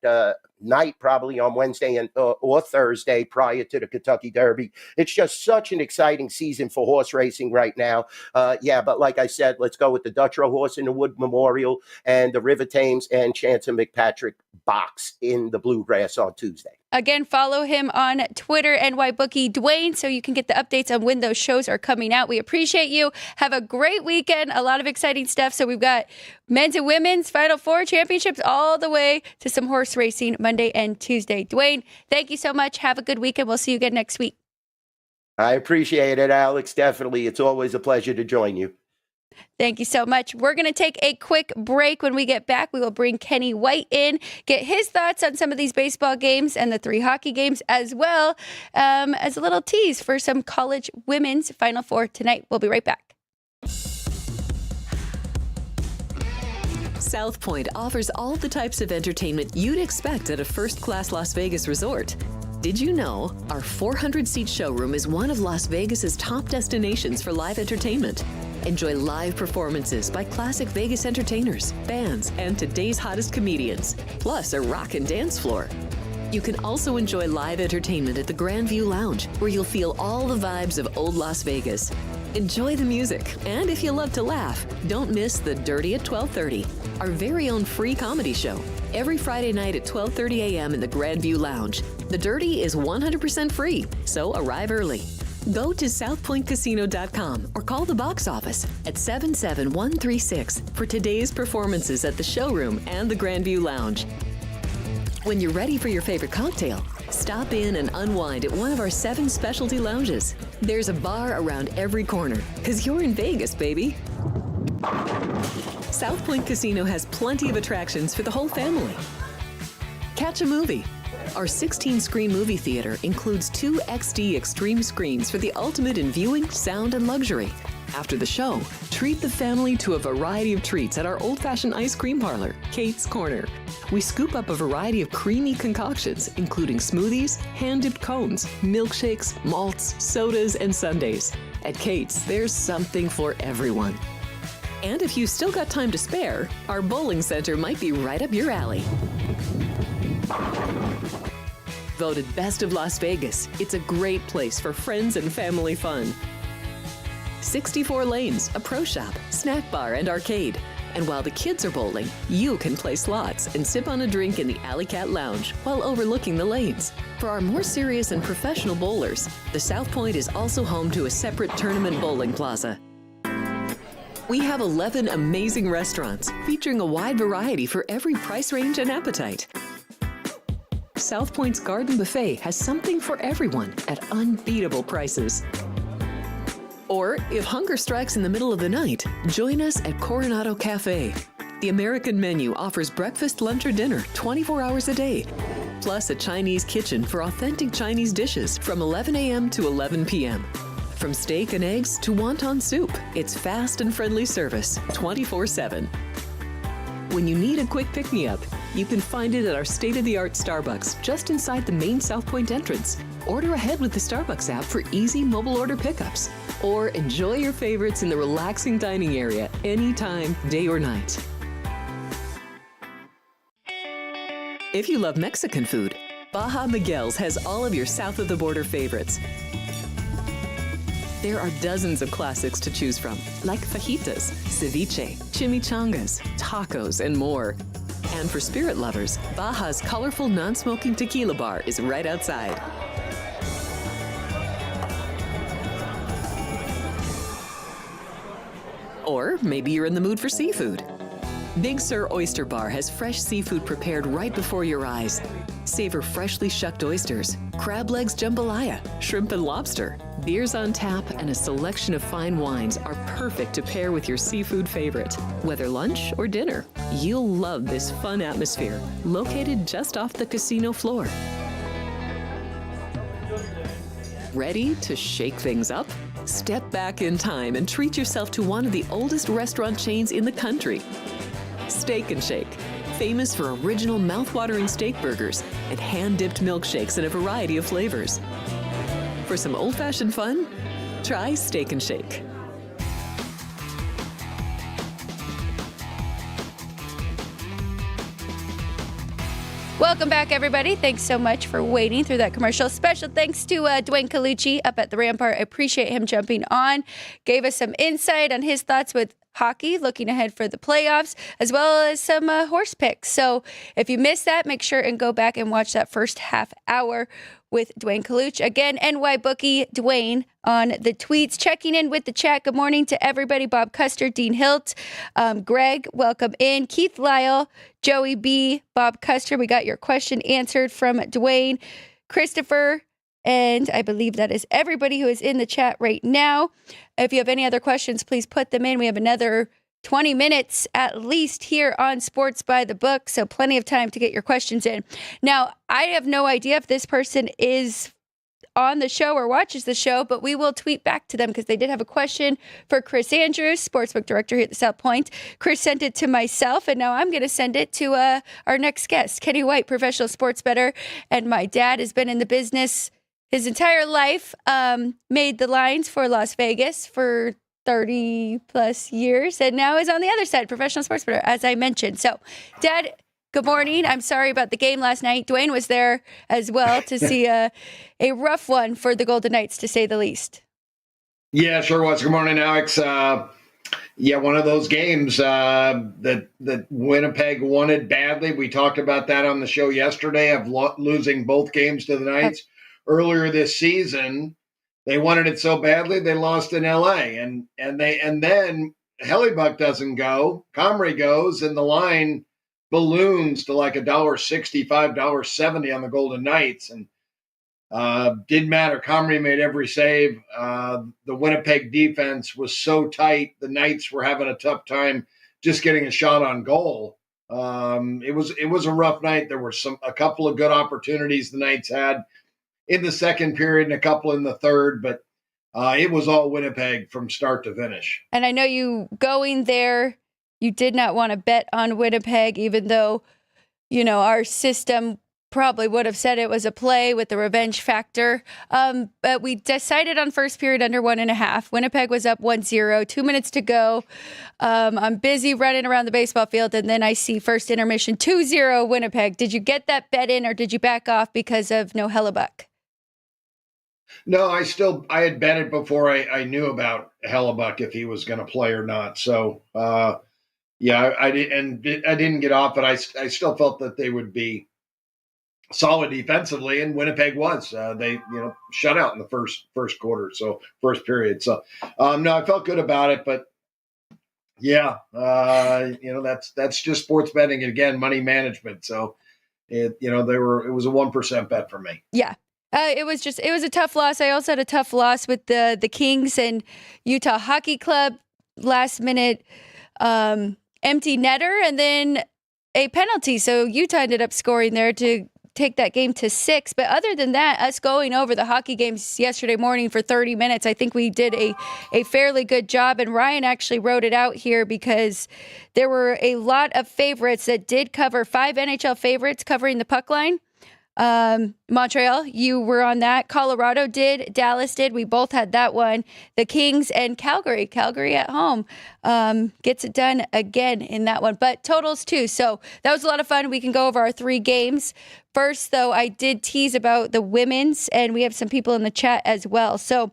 D: night, probably on Wednesday or Thursday prior to the Kentucky Derby. It's just such an exciting season for horse racing right now. But like I said, let's go with the Dutrow horse in the Wood Memorial and the River Thames and Chance McPatrick box in the Bluegrass on Tuesday.
C: Again, follow him on Twitter, NYBookie Dwayne, so you can get the updates on when those shows are coming out. We appreciate you. Have a great weekend. A lot of exciting stuff. So we've got men's and women's Final Four championships all the way to some horse racing Monday and Tuesday. Dwayne, thank you so much. Have a good weekend. We'll see you again next week.
D: I appreciate it, Alex. Definitely. It's always a pleasure to join you.
C: Thank you so much. We're going to take a quick break. When we get back, we will bring Kenny White in, get his thoughts on some of these baseball games and the 3 hockey games, as well as a little tease for some college women's Final Four tonight. We'll be right back.
A: South Point offers all the types of entertainment you'd expect at a first-class Las Vegas resort. Did you know our 400-seat showroom is one of Las Vegas's top destinations for live entertainment? Enjoy live performances by classic Vegas entertainers, bands, and today's hottest comedians, plus a rock and dance floor. You can also enjoy live entertainment at the Grand View Lounge, where you'll feel all the vibes of old Las Vegas. Enjoy the music, and if you love to laugh, don't miss The Dirty at 12:30, our very own free comedy show, every Friday night at 12:30 a.m. in the Grand View Lounge. The Dirty is 100% free, so arrive early. Go to southpointcasino.com or call the box office at 77136 for today's performances at the showroom and the Grand View Lounge. When you're ready for your favorite cocktail, stop in and unwind at one of our 7 specialty lounges. There's a bar around every corner, because you're in Vegas, baby. South Point Casino has plenty of attractions for the whole family. Catch a movie. Our 16-screen movie theater includes 2 XD Extreme screens for the ultimate in viewing, sound, and luxury. After the show, treat the family to a variety of treats at our old-fashioned ice cream parlor, Kate's Corner. We scoop up a variety of creamy concoctions, including smoothies, hand-dipped cones, milkshakes, malts, sodas, and sundaes. At Kate's, there's something for everyone. And if you've still got time to spare, our bowling center might be right up your alley. Voted Best of Las Vegas, it's a great place for friends and family fun. 64 lanes, a pro shop, snack bar, and arcade. And while the kids are bowling, you can play slots and sip on a drink in the Alley Cat Lounge while overlooking the lanes. For our more serious and professional bowlers, the South Point is also home to a separate tournament bowling plaza. We have 11 amazing restaurants featuring a wide variety for every price range and appetite. South Point's Garden Buffet has something for everyone at unbeatable prices. Or, if hunger strikes in the middle of the night, join us at Coronado Cafe. The American menu offers breakfast, lunch, or dinner 24 hours a day, plus a Chinese kitchen for authentic Chinese dishes from 11 a.m. to 11 p.m. From steak and eggs to wonton soup, it's fast and friendly service 24/7. When you need a quick pick-me-up, you can find it at our state-of-the-art Starbucks just inside the main South Point entrance. Order ahead with the Starbucks app for easy mobile order pickups. Or enjoy your favorites in the relaxing dining area anytime, day or night. If you love Mexican food, Baja Miguel's has all of your south-of-the-border favorites. There are dozens of classics to choose from, like fajitas, ceviche, chimichangas, tacos, and more. And for spirit lovers, Baja's colorful non-smoking tequila bar is right outside. Or maybe you're in the mood for seafood. Big Sur Oyster Bar has fresh seafood prepared right before your eyes. Savor freshly shucked oysters, crab legs jambalaya, shrimp and lobster. Beers on tap and a selection of fine wines are perfect to pair with your seafood favorite. Whether lunch or dinner, you'll love this fun atmosphere, located just off the casino floor. Ready to shake things up? Step back in time and treat yourself to one of the oldest restaurant chains in the country. Steak and Shake, famous for original mouth-watering steak burgers and hand-dipped milkshakes in a variety of flavors. For some old-fashioned fun, try Steak and Shake.
C: Welcome back, everybody. Thanks so much for waiting through that commercial. Special thanks to Dwayne Colucci up at the Rampart. I appreciate him jumping on. Gave us some insight on his thoughts with hockey, looking ahead for the playoffs, as well as some horse picks. So if you missed that, make sure and go back and watch that first half hour with Dwayne Kaluch. Again, NY Bookie Dwayne on the tweets, checking in with the chat. Good morning to everybody. Bob Custer, Dean Hilt, Greg, welcome in. Keith Lyle, Joey B, Bob Custer. We got your question answered from Dwayne, Christopher, and I believe that is everybody who is in the chat right now. If you have any other questions, please put them in. We have another 20 minutes at least here on Sports by the Book, so plenty of time to get your questions in. Now, I have no idea if this person is on the show or watches the show, but we will tweet back to them because they did have a question for Chris Andrews, sportsbook director here at the South Point. Chris sent it to myself, and now I'm going to send it to our next guest, Kenny White, professional sports bettor, and my dad has been in the business his entire life, made the lines for Las Vegas for 30 plus years, and now is on the other side, professional sports bettor, as I mentioned. So, Dad, good morning. I'm sorry about the game last night. Dwayne was there as well to see a rough one for the Golden Knights, to say the least.
B: Yeah, sure was. Good morning, Alex. Yeah, one of those games that Winnipeg wanted badly. We talked about that on the show yesterday of losing both games to the Knights earlier this season. They wanted it so badly they lost in LA, and then Hellebuck doesn't go. Comrie goes, and the line balloons to like $1.65, $1.70 on the Golden Knights, and didn't matter. Comrie made every save. The Winnipeg defense was so tight. The Knights were having a tough time just getting a shot on goal. It was a rough night. There were a couple of good opportunities the Knights had in the second period and a couple in the third, but it was all Winnipeg from start to finish.
C: And I know you going there, you did not want to bet on Winnipeg, even though, you know, our system probably would have said it was a play with the revenge factor. But we decided on first period under 1.5. Winnipeg was up 1-0, 2 minutes to go. I'm busy running around the baseball field, and then I see first intermission 2-0 Winnipeg. Did you get that bet in, or did you back off because of no Hellebuck?
B: No, I had bet it before I knew about Hellebuck, if he was going to play or not. So, yeah, I didn't get off, but I still felt that they would be solid defensively, and Winnipeg was. They shut out in the first quarter, so first period. So, no, I felt good about it, but yeah, that's just sports betting, and again, money management. So, it was a 1% bet for me.
C: Yeah. It was a tough loss. I also had a tough loss with the Kings and Utah Hockey Club, last minute empty netter and then a penalty. So Utah ended up scoring there to take that game to 6. But other than that, us going over the hockey games yesterday morning for 30 minutes, I think we did a fairly good job. And Ryan actually wrote it out here because there were a lot of favorites that did cover, 5 NHL favorites covering the puck line. Montreal, you were on that. Colorado did. Dallas did. We both had that one. The Kings and Calgary. Calgary at home gets it done again in that one. But totals too. So that was a lot of fun. We can go over our 3 games. First, though, I did tease about the women's, and we have some people in the chat as well. So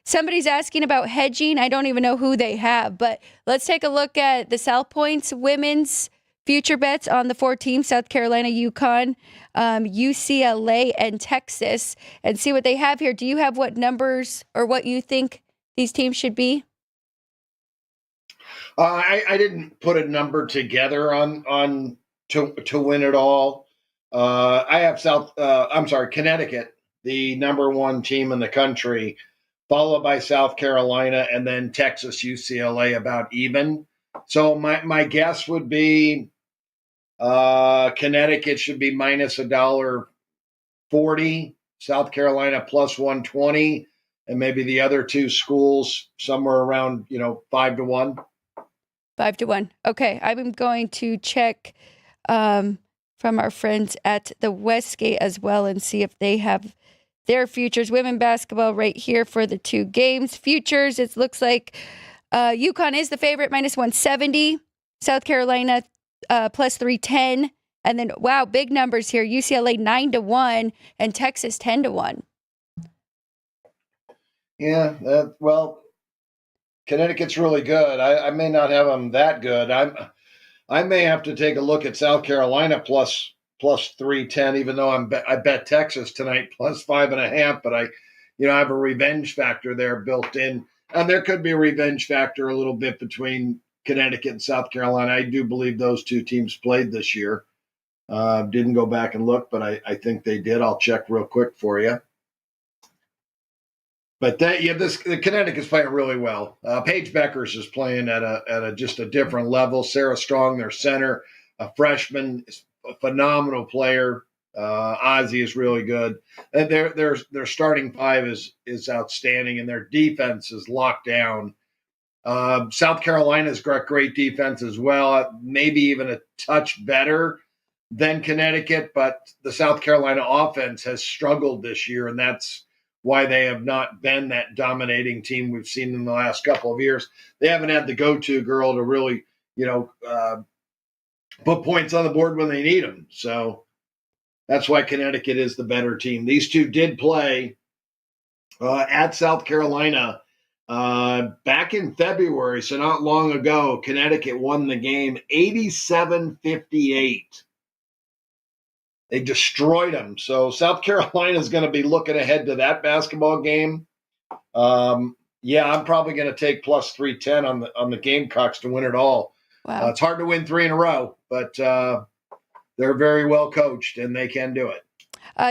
C: somebody's asking about hedging. I don't even know who they have, but let's take a look at the South Point's women's future bets on the 4 teams, South Carolina, UConn, UCLA, and Texas, and see what they have here. Do you have what numbers or what you think these teams should be?
B: I didn't put a number together on to win it all. I have Connecticut, the number 1 team in the country, followed by South Carolina, and then Texas, UCLA about even. So my guess would be Connecticut should be minus $1.40, South Carolina plus 120, and maybe the other 2 schools somewhere around 5-1.
C: 5-1. Okay, I'm going to check from our friends at the Westgate as well and see if they have their futures. Women basketball right here for the 2 games. Futures, it looks like UConn is the favorite, minus 170. South Carolina plus 310. And then, wow, big numbers here. UCLA 9-1 and Texas 10-1.
B: Yeah, Connecticut's really good. I may not have them that good. I may have to take a look at South Carolina plus 310, even though I bet Texas tonight plus 5.5. But I have a revenge factor there built in, and there could be a revenge factor a little bit between Connecticut and South Carolina. I do believe those two teams played this year. Didn't go back and look, but I think they did. I'll check real quick for you. But the Connecticut's playing really well. Paige Beckers is playing at just a different level. Sarah Strong, their center, a freshman, is a phenomenal player. Ozzie is really good. And their starting five is outstanding, and their defense is locked down. South Carolina's got great defense as well, maybe even a touch better than Connecticut, but the South Carolina offense has struggled this year, and that's why they have not been that dominating team we've seen in the last couple of years. They haven't had the go-to girl to really, put points on the board when they need them. So that's why Connecticut is the better team. These two did play at South Carolina back in February, so not long ago. Connecticut won the game 87-58. They destroyed them. So South Carolina is going to be looking ahead to that basketball game. I'm probably going to take plus 310 on the Gamecocks to win it all.
C: Wow.
B: It's hard to win 3 in a row, but they're very well coached and they can do it.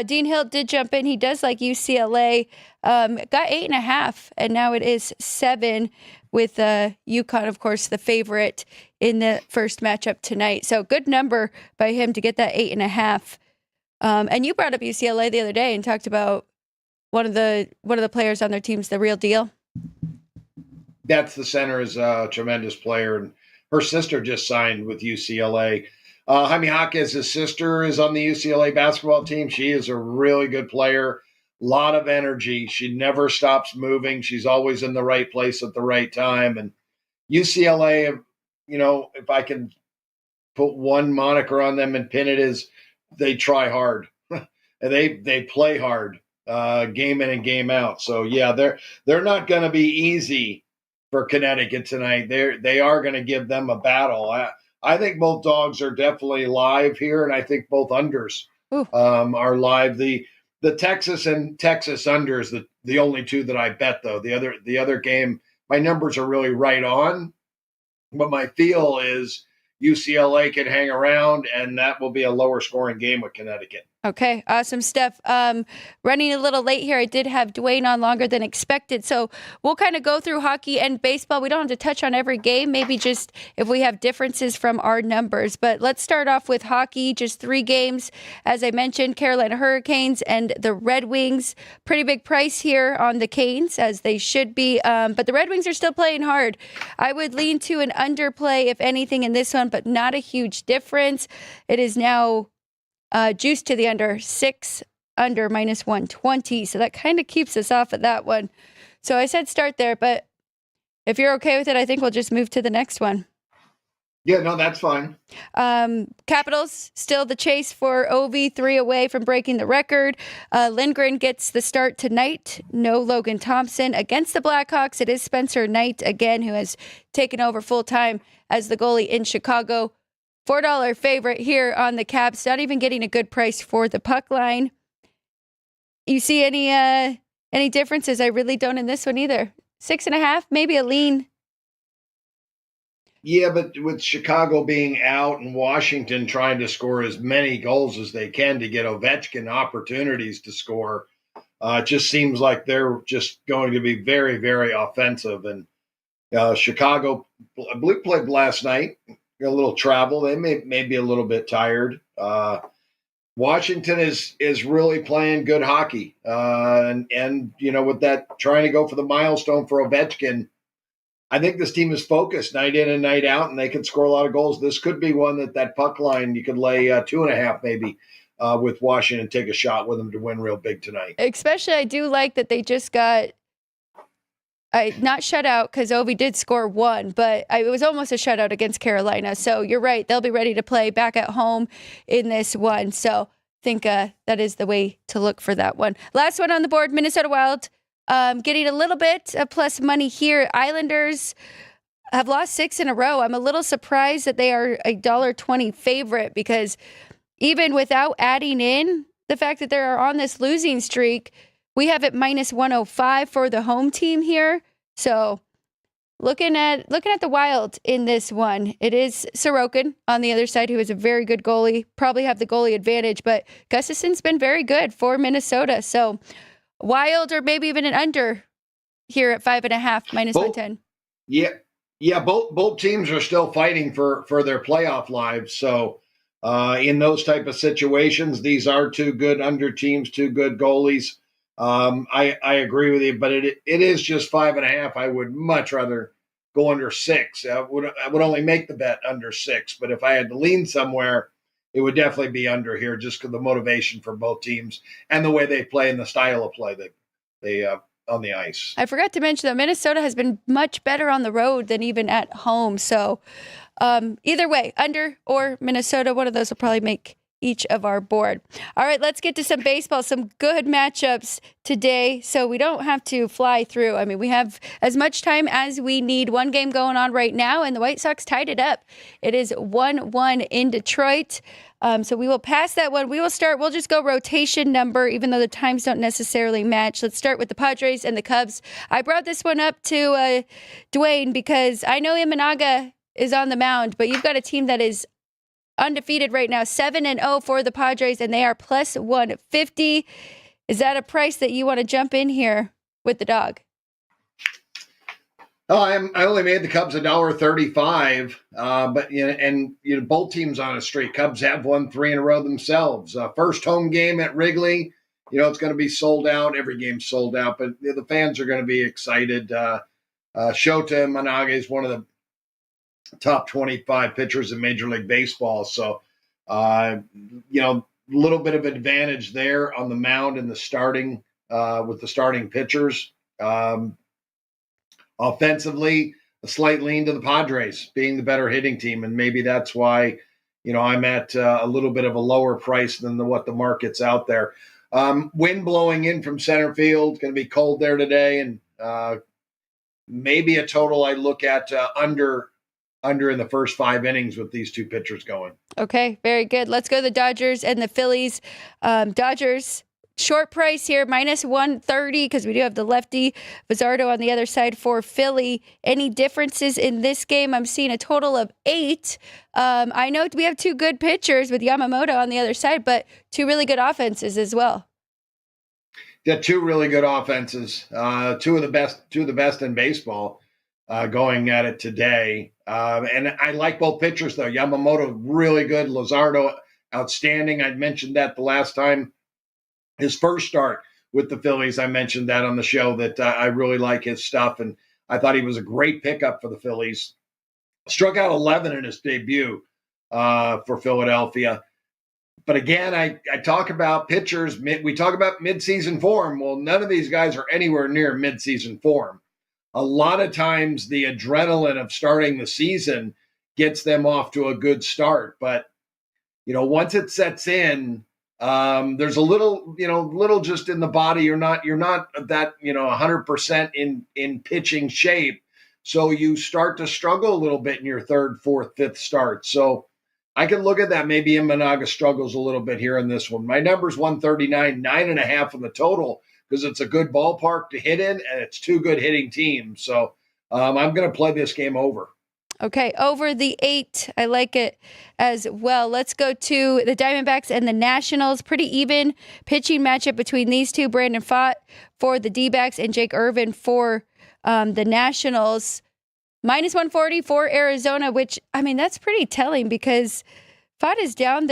C: Dean Hill did jump in. He does like UCLA. Got 8.5, and now it is 7 with UConn, of course, the favorite in the first matchup tonight. So good number by him to get that 8.5. And you brought up UCLA the other day and talked about one of the players on their team's the real deal.
B: That's the center is a tremendous player, and her sister just signed with UCLA. Jaime Jaquez's sister is on the UCLA basketball team. She is a really good player, a lot of energy. She never stops moving. She's always in the right place at the right time. And UCLA, if I can put one moniker on them and pin it, is they try hard. They play hard, game in and game out. So yeah, they're not going to be easy for Connecticut tonight. They are going to give them a battle. I think both dogs are definitely live here, and I think both unders are live. The Texas and Texas unders, the only two that I bet though. The other game, my numbers are really right on, but my feel is UCLA can hang around, and that will be a lower scoring game with Connecticut.
C: Okay, awesome stuff. Running a little late here. I did have Dwayne on longer than expected, so we'll kind of go through hockey and baseball. We don't have to touch on every game, maybe just if we have differences from our numbers. But let's start off with hockey, just 3 games. As I mentioned, Carolina Hurricanes and the Red Wings. Pretty big price here on the Canes, as they should be, but the Red Wings are still playing hard. I would lean to an underplay, if anything, in this one, but not a huge difference. It is now juice to the under, 6 under minus 120. So that kind of keeps us off of that one. So I said start there, but if you're okay with it, I think we'll just move to the next one.
B: Yeah, no, that's fine.
C: Capitals, still the chase for Ovi, 3 away from breaking the record. Lindgren gets the start tonight. No Logan Thompson. Against the Blackhawks, it is Spencer Knight again, who has taken over full-time as the goalie in Chicago. $4 favorite here on the Caps. Not even getting a good price for the puck line. You see any differences? I really don't in this one either. 6.5, maybe a lean.
B: Yeah, but with Chicago being out and Washington trying to score as many goals as they can to get Ovechkin opportunities to score, it just seems like they're just going to be very, very offensive. And Chicago, I believe, played last night. A little travel. They may be a little bit tired. Washington is really playing good hockey. And with that, trying to go for the milestone for Ovechkin, I think this team is focused night in and night out, and they can score a lot of goals. This could be one that puck line, you could lay 2.5 maybe with Washington, take a shot with them to win real big tonight.
C: Especially, I do like that they just got not shutout, because Ovi did score 1, but it was almost a shutout against Carolina. So you're right. They'll be ready to play back at home in this one. So I think that is the way to look for that one. Last one on the board, Minnesota Wild Getting a little bit of plus money here. Islanders have lost 6 in a row. I'm a little surprised that they are a $1.20 favorite because even without adding in the fact that they're on this losing streak, we have it minus 105 for the home team here. So looking at the Wild in this one, it is Sorokin on the other side, who is a very good goalie, probably have the goalie advantage, but Gustafson's been very good for Minnesota. So Wild or maybe even an under here at 5.5 minus 110.
B: Yeah. Both teams are still fighting for their playoff lives. So in those type of situations, these are two good under teams, two good goalies. I agree with you, but it is just 5.5. I would much rather go under 6. I would only make the bet under 6, but if I had to lean somewhere, it would definitely be under here, just because the motivation for both teams and the way they play and the style of play that they on the ice.
C: I forgot to mention that Minnesota has been much better on the road than even at home. So either way, under or Minnesota, one of those will probably make each of our board. All right, let's get to some baseball, some good matchups today so we don't have to fly through. I mean, we have as much time as we need. One game going on right now, and the White Sox tied it up. It is 1-1 in Detroit. So we will pass that one. We'll just go rotation number, even though the times don't necessarily match. Let's start with the Padres and the Cubs. I brought this one up to Dwayne because I know Imanaga is on the mound, but you've got a team that is undefeated right now, 7-0 for the Padres, and they are plus 150. Is that a price that you want to jump in here with the dog?
B: Oh, I only made the Cubs $1.35, but both teams on a streak. Cubs have won 3 in a row themselves. First home game at Wrigley, it's going to be sold out. Every game's sold out, but the fans are going to be excited. Shota Imanaga is one of the top 25 pitchers in Major League Baseball. So, a little bit of advantage there on the mound and the starting with the starting pitchers. Offensively, a slight lean to the Padres being the better hitting team. And maybe that's why, I'm at a little bit of a lower price than what the market's out there. Wind blowing in from center field, going to be cold there today. And maybe a total I look at under in the first 5 innings with these two pitchers going. Okay, very good. Let's go to the Dodgers and the Phillies. Dodgers, short price here, minus 130, because we do have the lefty Bizzardo on the other side for Philly. Any differences in this game? I'm seeing a total of 8. I know we have 2 good pitchers with Yamamoto on the other side, but 2 really good offenses as well. Yeah, 2 really good offenses. 2 of the best in baseball going at it today. And I like both pitchers, though. Yamamoto, really good. Luzardo, outstanding. I mentioned that the last time. His first start with the Phillies, I mentioned that on the show, that I really like his stuff. And I thought he was a great pickup for the Phillies. Struck out 11 in his debut for Philadelphia. But again, I talk about pitchers. We talk about midseason form. Well, none of these guys are anywhere near midseason form. A lot of times the adrenaline of starting the season gets them off to a good start. But, once it sets in, there's a little just in the body. You're not that, 100% in pitching shape. So you start to struggle a little bit in your 3rd, 4th, 5th start. So I can look at that. Maybe Imanaga struggles a little bit here in this one. My number's 139, 9.5 on the total, because it's a good ballpark to hit in, and it's 2 good hitting teams. So I'm going to play this game over. Okay, over the 8. I like it as well. Let's go to the Diamondbacks and the Nationals. Pretty even pitching matchup between these two. Brandon Pfaadt for the D-backs and Jake Irvin for the Nationals. Minus 140 for Arizona, which, that's pretty telling because Pfaadt is down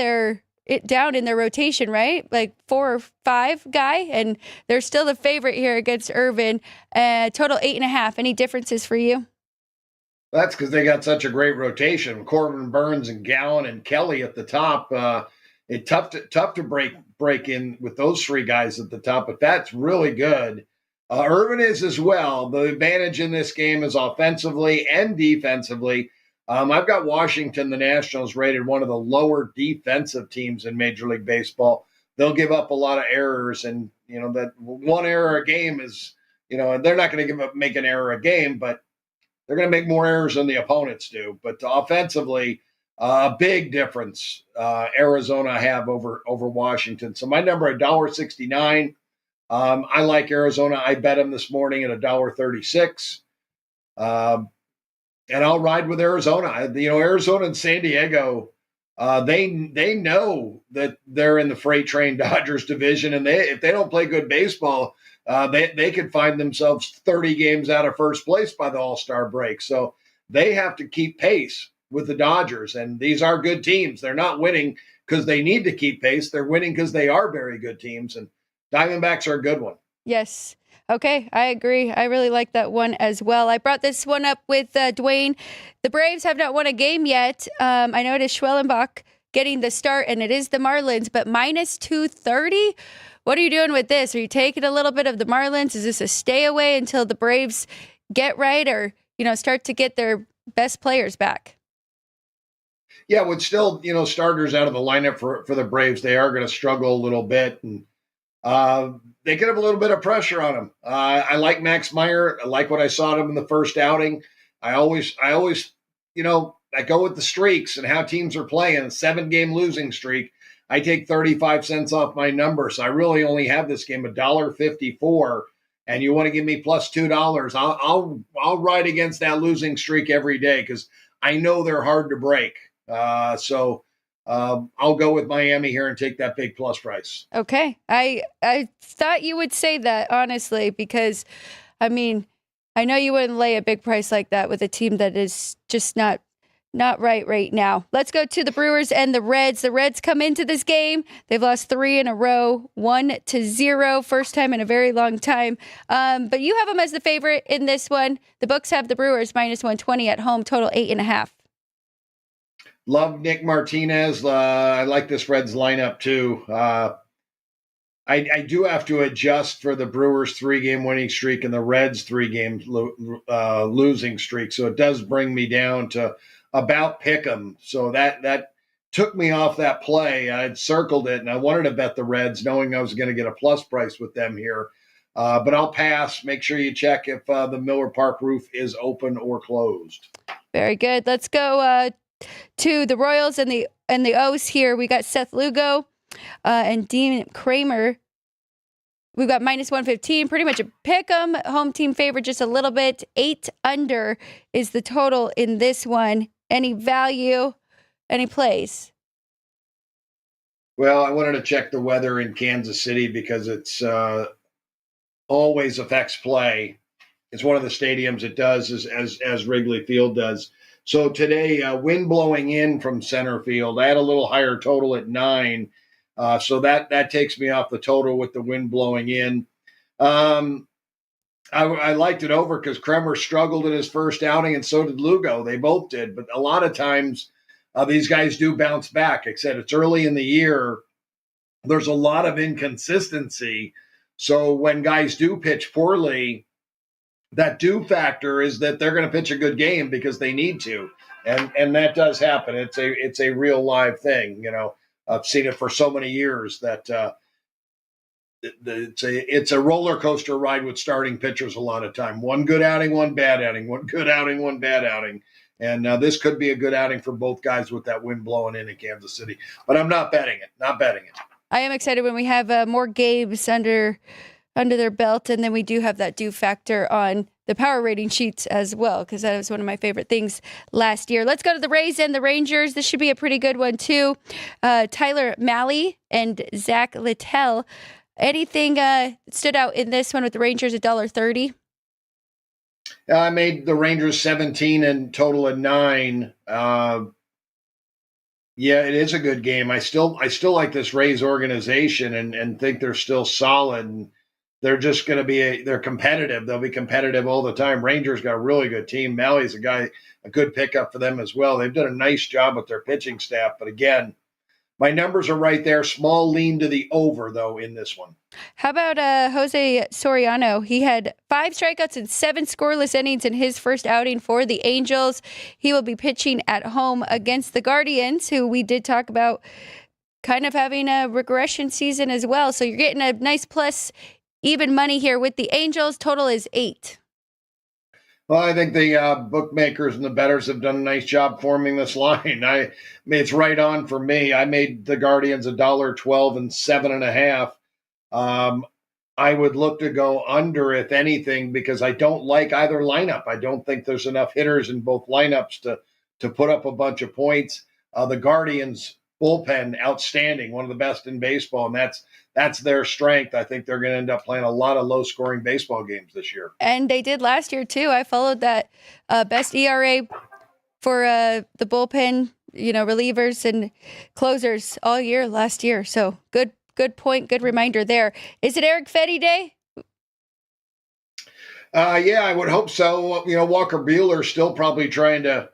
B: in their rotation, right? Like 4 or 5 guy, and they're still the favorite here against Irvin. Total 8.5. Any differences for you? That's because they got such a great rotation. Corbin Burns and Gallen and Kelly at the top. It's tough to break in with those 3 guys at the top, but that's really good. Irvin is as well. The advantage in this game is offensively and defensively. I've got Washington, the Nationals, rated one of the lower defensive teams in Major League Baseball. They'll give up a lot of errors, and that one error a game is and they're not going to make an error a game, but they're going to make more errors than the opponents do. But offensively, a big difference Arizona have over Washington. So my number $1.69. I like Arizona. I bet them this morning at $1.36. And I'll ride with Arizona. Arizona and San Diego, they know that they're in the freight train Dodgers division, and if they don't play good baseball, they could find themselves 30 games out of first place by the All-Star break. So they have to keep pace with the Dodgers, and these are good teams. They're not winning because they need to keep pace. They're winning because they are very good teams, and Diamondbacks are a good one.
C: Yes. Okay, I agree. I really like that one as well. I brought this one up with Dwayne. The Braves have not won a game yet. I know it is Schwellenbach getting the start, and it is the Marlins, but minus 230. What are you doing with this? Are you taking a little bit of the Marlins? Is this a stay away until the Braves get right or, start to get their best players back?
B: Yeah, with still, starters out of the lineup for the Braves, they are going to struggle a little bit, and they could have a little bit of pressure on them. I like Max Meyer. I like what I saw of him in the first outing. I always, I go with the streaks and how teams are playing. A 7-game losing streak. I take 35 cents off my number, so I really only have this game $1.54. And you want to give me plus $2? I'll ride against that losing streak every day because I know they're hard to break. So I'll go with Miami here and take that big plus price.
C: Okay. I thought you would say that, honestly, because, I know you wouldn't lay a big price like that with a team that is just not right now. Let's go to the Brewers and the Reds. The Reds come into this game. They've lost 3 in a row, 1-0, first time in a very long time. But you have them as the favorite in this one. The books have the Brewers minus 120 at home, total 8.5.
B: Love Nick Martinez. I like this Reds lineup too. I do have to adjust for the Brewers 3-game winning streak and the Reds 3-game losing streak. So it does bring me down to about pick'em. So that took me off that play. I'd circled it and I wanted to bet the Reds knowing I was going to get a plus price with them here. But I'll pass. Make sure you check if the Miller Park roof is open or closed.
C: Very good. Let's go to the Royals and the O's here. We got Seth Lugo and Dean Kramer. We've got minus 115, pretty much a pick 'em. Home team favorite just a little bit. 8 under is the total in this one. Any value, any plays?
B: Well, I wanted to check the weather in Kansas City because it's always affects play. It's one of the stadiums it does as Wrigley Field does. So today, wind blowing in from center field. I had a little higher total at 9. So that takes me off the total with the wind blowing in. I liked it over because Kremer struggled in his first outing, and so did Lugo. They both did. But a lot of times these guys do bounce back. Except it's early in the year. There's a lot of inconsistency. So when guys do pitch poorly, that do factor is that they're going to pitch a good game because they need to. And that does happen. It's a real live thing. I've seen it for so many years that it's a roller coaster ride with starting pitchers a lot of time. One good outing, one bad outing, one good outing, one bad outing. And this could be a good outing for both guys with that wind blowing in Kansas City. But I'm not betting it.
C: I am excited when we have more games under their belt, and then we do have that due factor on the power rating sheets as well, because that was one of my favorite things last year. Let's go to the Rays and the Rangers. This should be a pretty good one, too. Tyler Mahle and Zach Littell. Anything stood out in this one with the Rangers, $1.30?
B: I made the Rangers 17 and total of 9. Yeah, it is a good game. I still like this Rays organization and think they're still solid. And they're just going to be they're competitive. They'll be competitive all the time. Rangers got a really good team. Mally's a good pickup for them as well. They've done a nice job with their pitching staff. But again, my numbers are right there. Small lean to the over, though, in this one.
C: How about Jose Soriano? He had 5 strikeouts and 7 scoreless innings in his first outing for the Angels. He will be pitching at home against the Guardians, who we did talk about kind of having a regression season as well. So you're getting a nice plus even money here with the Angels. Total is 8.
B: Well, I think the bookmakers and the bettors have done a nice job forming this line. I mean, it's right on for me. I made the Guardians $1.12 and 7.5. I would look to go under, if anything, because I don't like either lineup. I don't think there's enough hitters in both lineups to put up a bunch of points. The Guardians bullpen, outstanding, one of the best in baseball, and that's their strength. I think they're going to end up playing a lot of low-scoring baseball games this year.
C: And they did last year, too. I followed that best ERA for the bullpen, relievers and closers all year last year. So good point, good reminder there. Is it Eric Fetty Day?
B: Yeah, I would hope so. Walker Buehler still probably trying to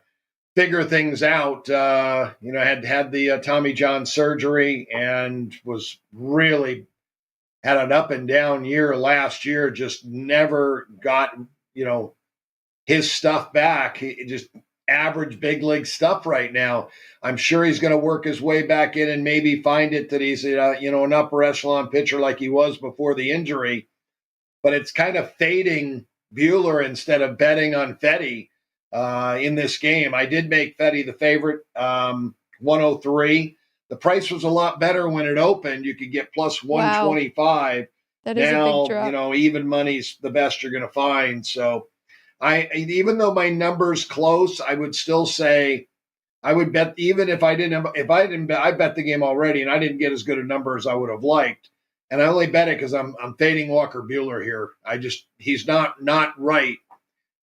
B: figure things out. Had the Tommy John surgery and was really had an up and down year last year. Just never got his stuff back. He just average big league stuff right now. I'm sure he's going to work his way back in and maybe find it that he's an upper echelon pitcher like he was before the injury. But it's kind of fading Buehler instead of betting on Fetty in this game. I did make Fetty the favorite, 103. The price was a lot better when it opened. You could get plus 125. Wow.
C: That is a big drop.
B: Even money's the best you're going to find. So even though my number's close, I would still say I would bet, even if I didn't bet, I bet the game already and I didn't get as good a number as I would have liked. And I only bet it because I'm fading Walker Buehler here. He's not right.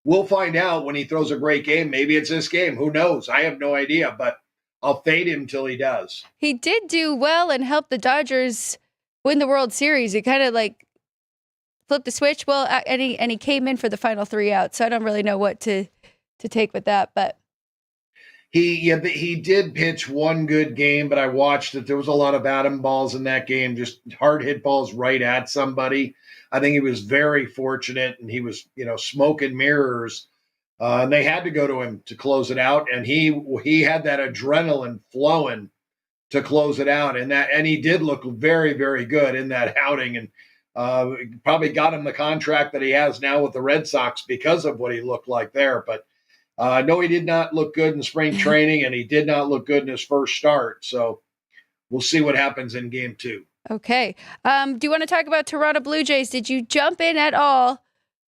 B: We'll find out when he throws a great game. Maybe it's this game. Who knows? I have no idea, but I'll fade him till he does.
C: He did do well and help the Dodgers win the World Series. He kind of flipped the switch. Well, and he came in for the final 3 outs. So I don't really know what to take with that, but
B: he did pitch one good game, but I watched it. There was a lot of atom balls in that game, just hard hit balls right at somebody. I think he was very fortunate, and he was, smoke and mirrors. And they had to go to him to close it out, and he had that adrenaline flowing to close it out, and he did look very, very good in that outing, and probably got him the contract that he has now with the Red Sox because of what he looked like there. But no, he did not look good in spring training, and he did not look good in his first start. So we'll see what happens in game 2.
C: Okay. Do you want to talk about Toronto Blue Jays? Did you jump in at all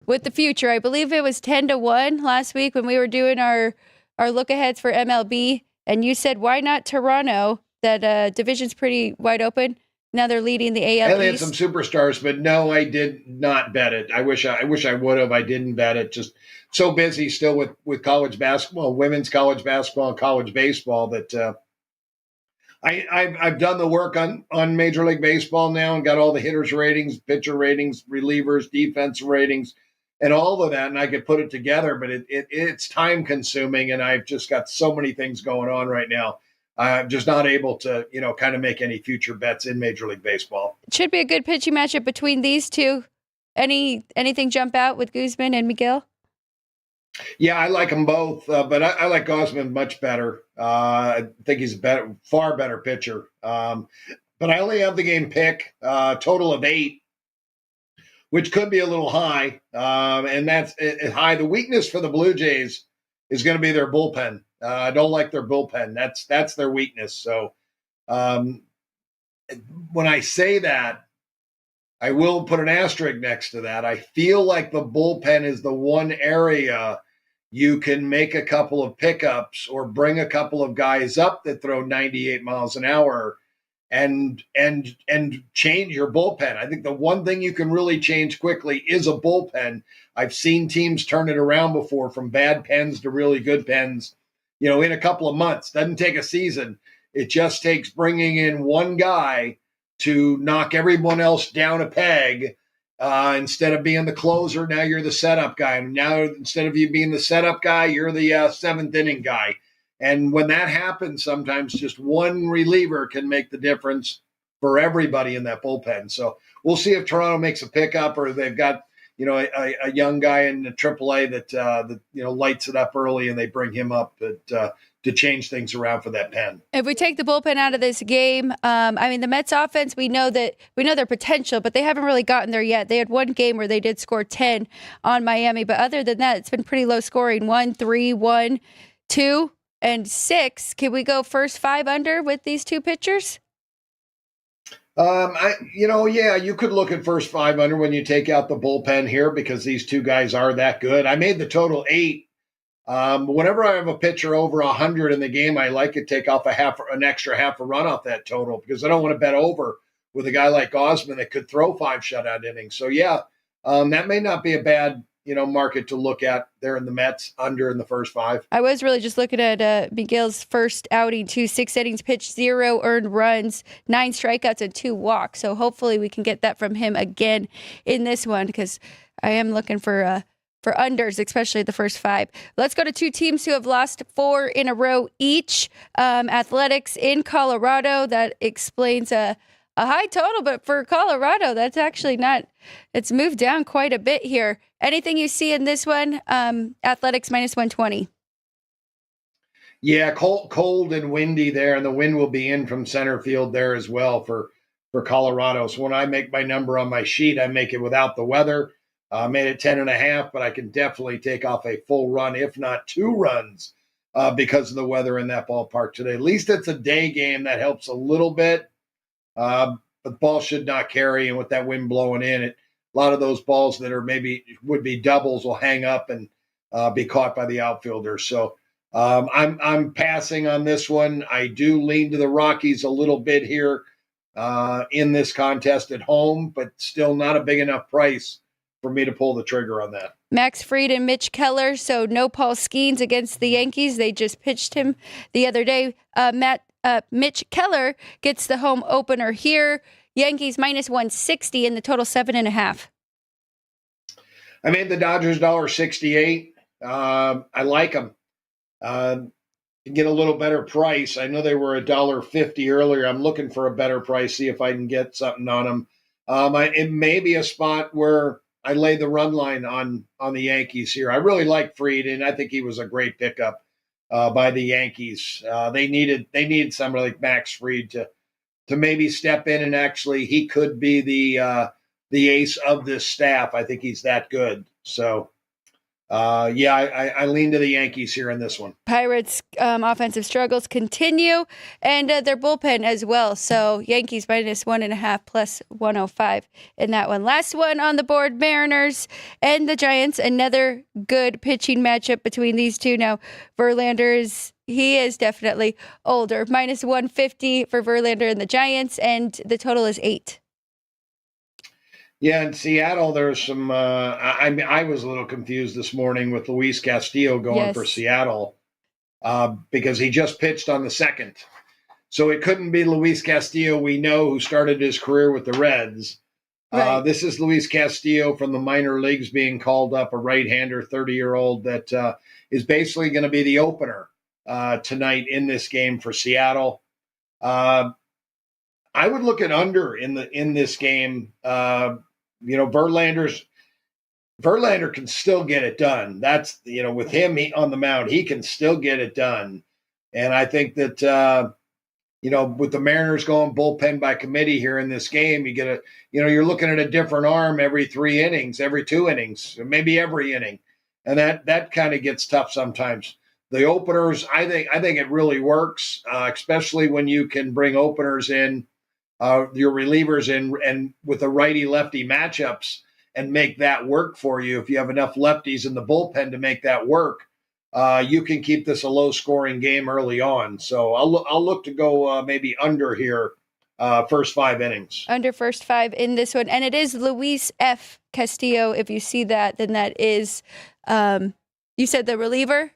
C: with the future? I believe it was 10-1 last week when we were doing our look aheads for MLB, and you said, why not Toronto? That division's pretty wide open. Now they're leading the AL
B: And they had
C: East.
B: some superstars, but no, I did not bet it. I wish I would have. I didn't bet it. Just so busy still with college basketball, women's college basketball, and college baseball that I've done the work on Major League Baseball now and got all the hitters ratings, pitcher ratings, relievers, defense ratings, and all of that, and I could put it together. But it's time consuming, and I've just got so many things going on right now. I'm just not able to, kind of make any future bets in Major League Baseball.
C: It should be a good pitching matchup between these two. Anything jump out with Guzman and Miguel?
B: Yeah, I like them both, but I like Guzman much better. I think he's a far better pitcher. But I only have the game pick, total of 8, which could be a little high, and that's high. The weakness for the Blue Jays is going to be their bullpen. I don't like their bullpen. That's their weakness. So when I say that, I will put an asterisk next to that. I feel like the bullpen is the one area you can make a couple of pickups or bring a couple of guys up that throw 98 miles an hour and change your bullpen. I think the one thing you can really change quickly is a bullpen. I've seen teams turn it around before from bad pens to really good pens, in a couple of months. Doesn't take a season. It just takes bringing in one guy to knock everyone else down a peg. Instead of being the closer, now you're the setup guy. And now instead of you being the setup guy, you're the seventh inning guy. And when that happens, sometimes just one reliever can make the difference for everybody in that bullpen. So we'll see if Toronto makes a pickup or they've got, a young guy in the AAA that lights it up early, and they bring him up to change things around for that pen.
C: If we take the bullpen out of this game, the Mets offense, we know their potential, but they haven't really gotten there yet. They had one game where they did score 10 on Miami, but other than that, it's been pretty low scoring. 1, 3, 1, 2, and 6. Can we go first 5 under with these two pitchers?
B: You could look at first 5 under when you take out the bullpen here because these two guys are that good. I made the total 8. Whenever I have a pitcher over 100 in the game, I like to take off an extra half a run off that total because I don't want to bet over with a guy like Osman that could throw 5 shutout innings. So that may not be a bad market to look at there in the Mets under in the first 5.
C: I was really just looking at Miguel's first outing, 6 innings pitched, 0 earned runs, 9 strikeouts, and 2 walks. So hopefully we can get that from him again in this one because I am looking for unders, especially the first 5. Let's go to 2 teams who have lost 4 in a row each. Athletics in Colorado. That explains a high total, but for Colorado, that's actually not. It's moved down quite a bit here. Anything you see in this one? Athletics -120.
B: Yeah, cold and windy there, and the wind will be in from center field there as well for Colorado. So when I make my number on my sheet, I make it without the weather. Made it 10.5, but I can definitely take off a full run, if not 2 runs, because of the weather in that ballpark today. At least it's a day game. That helps a little bit. But the ball should not carry, and with that wind blowing in, a lot of those balls that are maybe would be doubles will hang up and be caught by the outfielder. So I'm passing on this one. I do lean to the Rockies a little bit here in this contest at home, but still not a big enough price for me to pull the trigger on that.
C: Max Fried and Mitch Keller, so no Paul Skeens against the Yankees. They just pitched him the other day. Mitch Keller gets the home opener here. Yankees -160 and the total 7.5.
B: I made the Dodgers $1.68. I like them. Get a little better price. I know they were $1.50 earlier. I'm looking for a better price, see if I can get something on them. It may be a spot where I lay the run line on the Yankees here. I really like Fried, and I think he was a great pickup by the Yankees. They needed somebody like Max Fried to maybe step in, and actually he could be the ace of this staff. I think he's that good. So I lean to the Yankees here in this one.
C: Pirates offensive struggles continue, and their bullpen as well. So Yankees -1.5 plus 105 in that one. Last one on the board, Mariners and the Giants. Another good pitching matchup between these two. Now, Verlander he is definitely older. -150 for Verlander and the Giants, and the total is 8.
B: Yeah, in Seattle, there's some. I was a little confused this morning with Luis Castillo going for Seattle because he just pitched on the 2nd, so it couldn't be Luis Castillo we know who started his career with the Reds. Right. This is Luis Castillo from the minor leagues being called up, a right-hander, 30-year-old that is basically going to be the opener tonight in this game for Seattle. I would look at under in this game. Verlander can still get it done. That's with him on the mound, he can still get it done. And I think that with the Mariners going bullpen by committee here in this game, you're looking at a different arm every 3 innings, every 2 innings, maybe every inning, and that kind of gets tough sometimes. The openers, I think it really works, especially when you can bring openers in. Your relievers and with the righty-lefty matchups and make that work for you. If you have enough lefties in the bullpen to make that work, you can keep this a low-scoring game early on. So I'll look to go maybe under here, first 5 innings.
C: Under first 5 in this one. And it is Luis F. Castillo. If you see that, then that is, you said the reliever?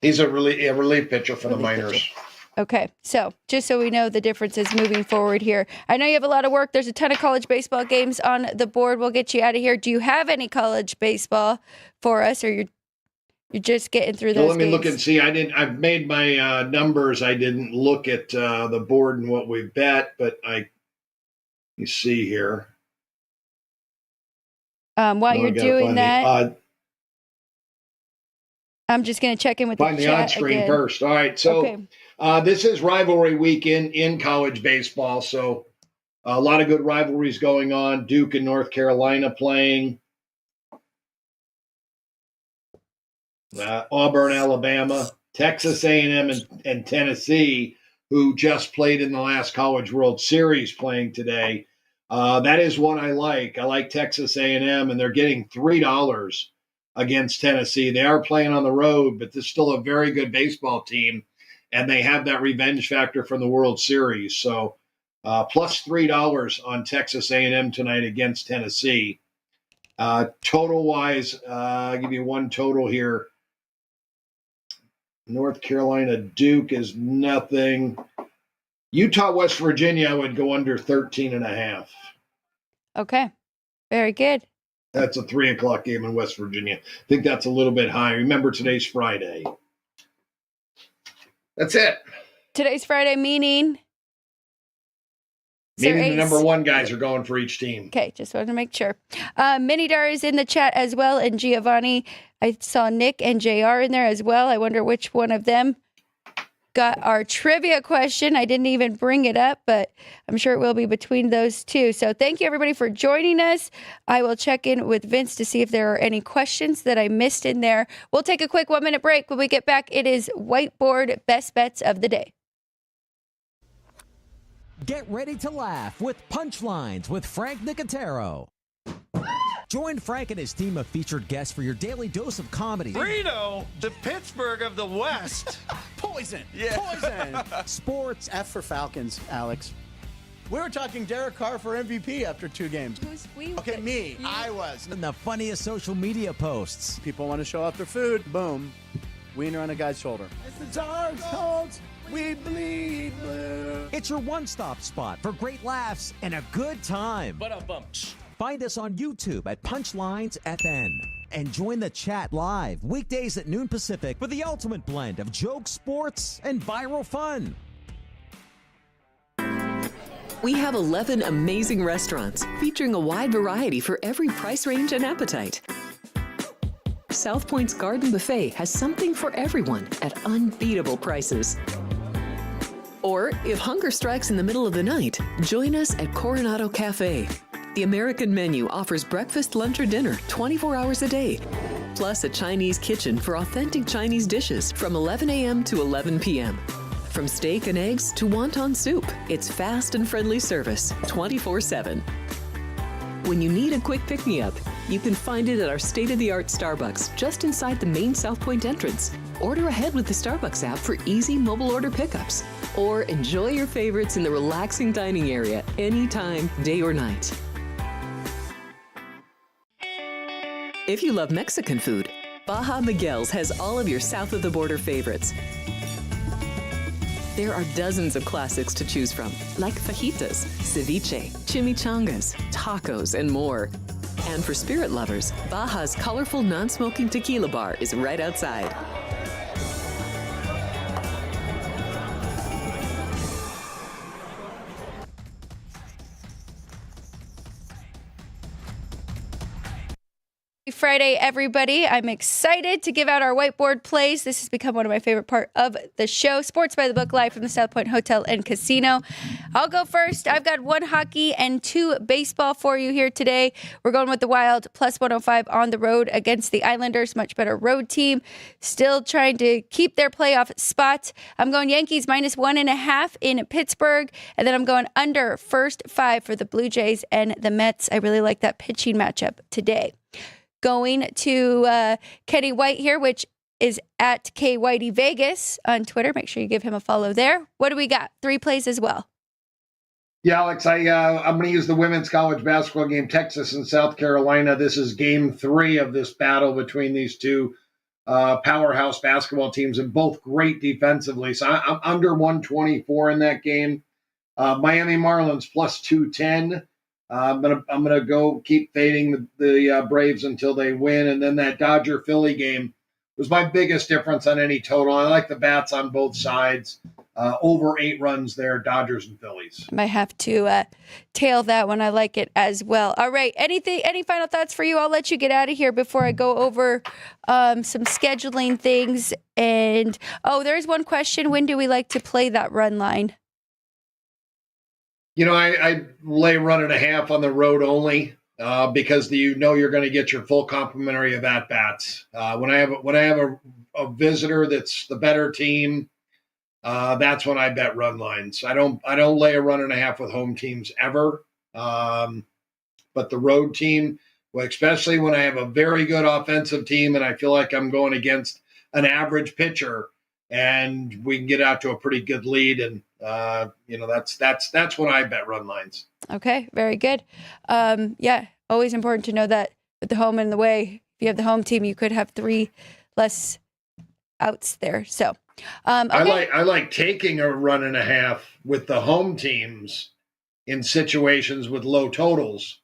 B: He's a relief pitcher for the minors.
C: Okay, so just so we know the differences moving forward here. I know you have a lot of work. There's a ton of college baseball games on the board. We'll get you out of here. Do you have any college baseball for us, or you're just getting through those games?
B: Let me look and see. I've made my numbers. I didn't look at the board and what we bet, but you see here.
C: While you're doing that, I'm just going to check in with
B: find the
C: chat
B: odd screen
C: again.
B: first. All right, so
C: Okay.
B: this is rivalry weekend in college baseball, so a lot of good rivalries going on. Duke and North Carolina playing. Auburn, Alabama, Texas A&M, and Tennessee, who just played in the last College World Series, playing today. That is one I like. I like Texas A&M, and they're getting $3 against Tennessee. They are playing on the road, but they're still a very good baseball team, and they have that revenge factor from the World Series. So plus $3 on Texas A&M tonight against Tennessee. Total-wise, I'll give you one total here. North Carolina, Duke is nothing. Utah, West Virginia, I would go under 13.5.
C: Okay. Very good.
B: That's a 3:00 game in West Virginia. I think that's a little bit high. Remember, today's Friday. That's it.
C: Today's Friday, meaning
B: Meaning the number one guys are going for each team.
C: Okay, just wanted to make sure. Minidar is in the chat as well, and Giovanni. I saw Nick and JR in there as well. I wonder which one of them got our trivia question. I didn't even bring it up, but I'm sure it will be between those two. So thank you, everybody, for joining us. I will check in with Vince to see if there are any questions that I missed in there. We'll take a quick 1-minute break. When we get back, it is Whiteboard Best Bets of the Day.
E: Get ready to laugh with Punchlines with Frank Nicotero. Join Frank and his team of featured guests for your daily dose of comedy.
F: Reno, the Pittsburgh of the West.
G: Poison.
F: Yeah.
G: Poison.
E: Sports.
G: F for Falcons, Alex. We were talking Derek Carr for MVP after 2 games.
C: Who's we?
G: Okay, me.
C: You.
G: I was.
E: And the funniest social media posts.
G: People want to show off their food. Boom. Wiener on a guy's shoulder. It's the Dark Colts. We bleed blue.
E: It's your one-stop spot for great laughs and a good time. Find us on YouTube at Punchlines FN. And join the chat live weekdays at noon Pacific for the ultimate blend of jokes, sports, and viral fun.
A: We have 11 amazing restaurants featuring a wide variety for every price range and appetite. South Point's Garden Buffet has something for everyone at unbeatable prices. Or if hunger strikes in the middle of the night, join us at Coronado Cafe. The American menu offers breakfast, lunch, or dinner 24 hours a day, plus a Chinese kitchen for authentic Chinese dishes from 11 a.m. to 11 p.m. From steak and eggs to wonton soup, it's fast and friendly service 24/7. When you need a quick pick-me-up, you can find it at our state-of-the-art Starbucks just inside the main South Point entrance. Order ahead with the Starbucks app for easy mobile order pickups. Or enjoy your favorites in the relaxing dining area anytime, day or night. If you love Mexican food, Baja Miguel's has all of your south of the border favorites. There are dozens of classics to choose from, like fajitas, ceviche, chimichangas, tacos, and more. And for spirit lovers, Baja's colorful non-smoking tequila bar is right outside.
C: Friday, everybody. I'm excited to give out our whiteboard plays. This has become one of my favorite part of the show. Sports by the Book, live from the South Point Hotel and Casino. I'll go first. I've got 1 hockey and 2 baseball for you here today. We're going with the Wild plus 105 on the road against the Islanders. Much better road team. Still trying to keep their playoff spot. I'm going Yankees minus 1.5 in Pittsburgh. And then I'm going under first 5 for the Blue Jays and the Mets. I really like that pitching matchup today. Going to Kenny White here, which is at KWhitey Vegas on Twitter. Make sure you give him a follow there. What do we got? 3 plays as well.
B: Yeah, Alex, I'm going to use the women's college basketball game, Texas and South Carolina. This is game 3 of this battle between these two powerhouse basketball teams, and both great defensively. So I'm under 124 in that game. Miami Marlins plus 210. I'm gonna go keep fading the Braves until they win, and then that Dodger Philly game was my biggest difference on any total. I like the bats on both sides. over 8 runs there, Dodgers and Phillies.
C: I might have to tail that one. I like it as well. All right. Any final thoughts for you? I'll let you get out of here before I go over some scheduling things. And, there's one question. When do we like to play that run line?
B: I lay 1.5 on the road only because you're going to get your full complementary of at-bats. When I have a visitor that's the better team, that's when I bet run lines. I don't lay a 1.5 with home teams ever. But the road team, especially when I have a very good offensive team and I feel like I'm going against an average pitcher and we can get out to a pretty good lead. And, that's when I bet run lines.
C: Okay. Very good. Always important to know that with the home and the way, if you have the home team, you could have 3 less outs there. So, okay.
B: I like taking a 1.5 with the home teams in situations with low totals.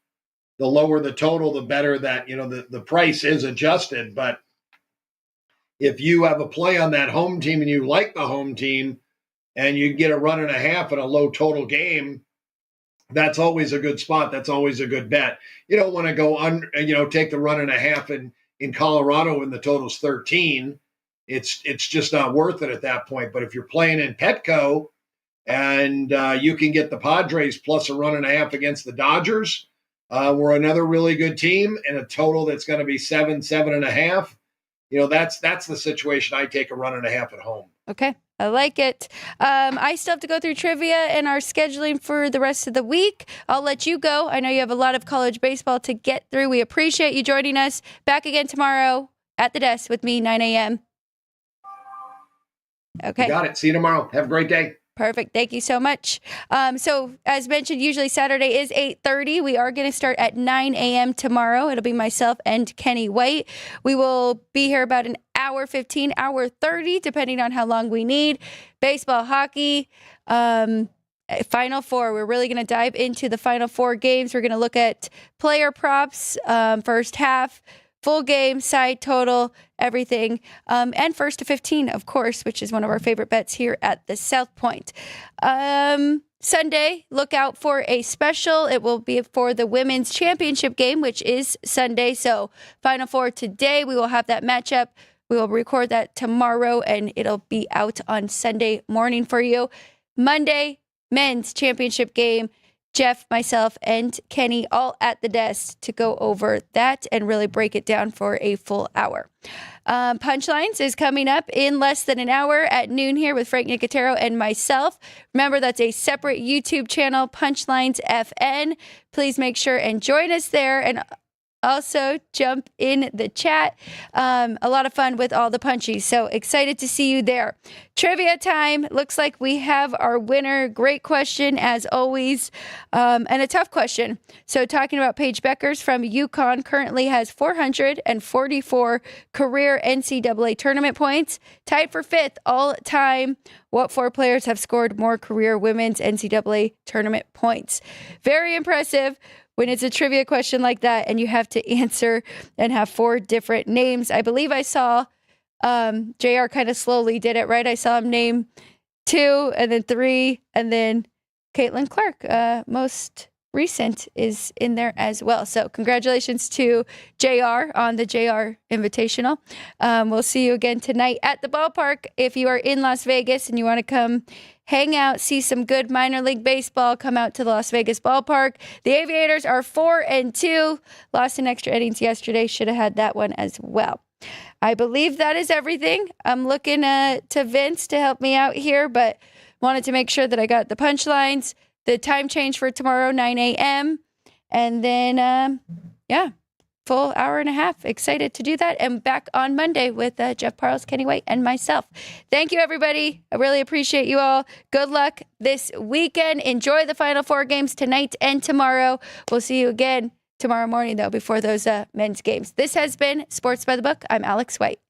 B: The lower the total, the better that, the price is adjusted. But if you have a play on that home team and you like the home team and you get a 1.5 in a low total game, that's always a good spot. That's always a good bet. You don't want to go take the 1.5 in Colorado when the total's 13. It's just not worth it at that point. But if you're playing in Petco and you can get the Padres plus a 1.5 against the Dodgers, we're another really good team and a total that's going to be 7.5. That's the situation. I take a 1.5 at home.
C: Okay. I like it. I still have to go through trivia and our scheduling for the rest of the week. I'll let you go. I know you have a lot of college baseball to get through. We appreciate you joining us. Back again tomorrow at the desk with me, 9 a.m. Okay.
B: You got it. See you tomorrow. Have a great day.
C: Perfect. Thank you so much. So as mentioned, usually Saturday is 8:30. We are going to start at 9 a.m. tomorrow. It'll be myself and Kenny White. We will be here about an hour 15, hour 30, depending on how long we need. Baseball, hockey, Final Four. We're really going to dive into the Final Four games. We're going to look at player props, first half, full game, side total, everything, and first to 15, of course, which is one of our favorite bets here at the South Point. Sunday, look out for a special. It will be for the women's championship game, which is Sunday. So Final Four today, we will have that matchup. We will record that tomorrow, and it'll be out on Sunday morning for you. Monday, men's championship game. Jeff, myself, and Kenny all at the desk to go over that and really break it down for a full hour. Punchlines is coming up in less than an hour at noon here with Frank Nicotero and myself. Remember, that's a separate YouTube channel, Punchlines FN. Please make sure and join us there and also jump in the chat. A lot of fun with all the punchies. So excited to see you there. Trivia time. Looks like we have our winner. Great question, as always, and a tough question. So talking about Paige Beckers from UConn, currently has 444 career NCAA tournament points, tied for 5th all time. What 4 players have scored more career women's NCAA tournament points? Very impressive when it's a trivia question like that and you have to answer and have 4 different names. I believe I saw JR kind of slowly did it, right? I saw him name 2 and then 3 and then Caitlin Clark, most recent, is in there as well. So congratulations to JR on the JR Invitational. We'll see you again tonight at the ballpark. If you are in Las Vegas and you want to come hang out, see some good minor league baseball, come out to the Las Vegas ballpark. The Aviators are 4-2. Lost in extra innings yesterday. Should have had that one as well. I believe that is everything. I'm looking to Vince to help me out here, but wanted to make sure that I got the punchlines, the time change for tomorrow, 9 a.m. And then, full hour and a half. Excited to do that. And back on Monday with Jeff Parles, Kenny White, and myself. Thank you, everybody. I really appreciate you all. Good luck this weekend. Enjoy the Final Four games tonight and tomorrow. We'll see you again tomorrow morning, though, before those men's games. This has been Sports by the Book. I'm Alex White.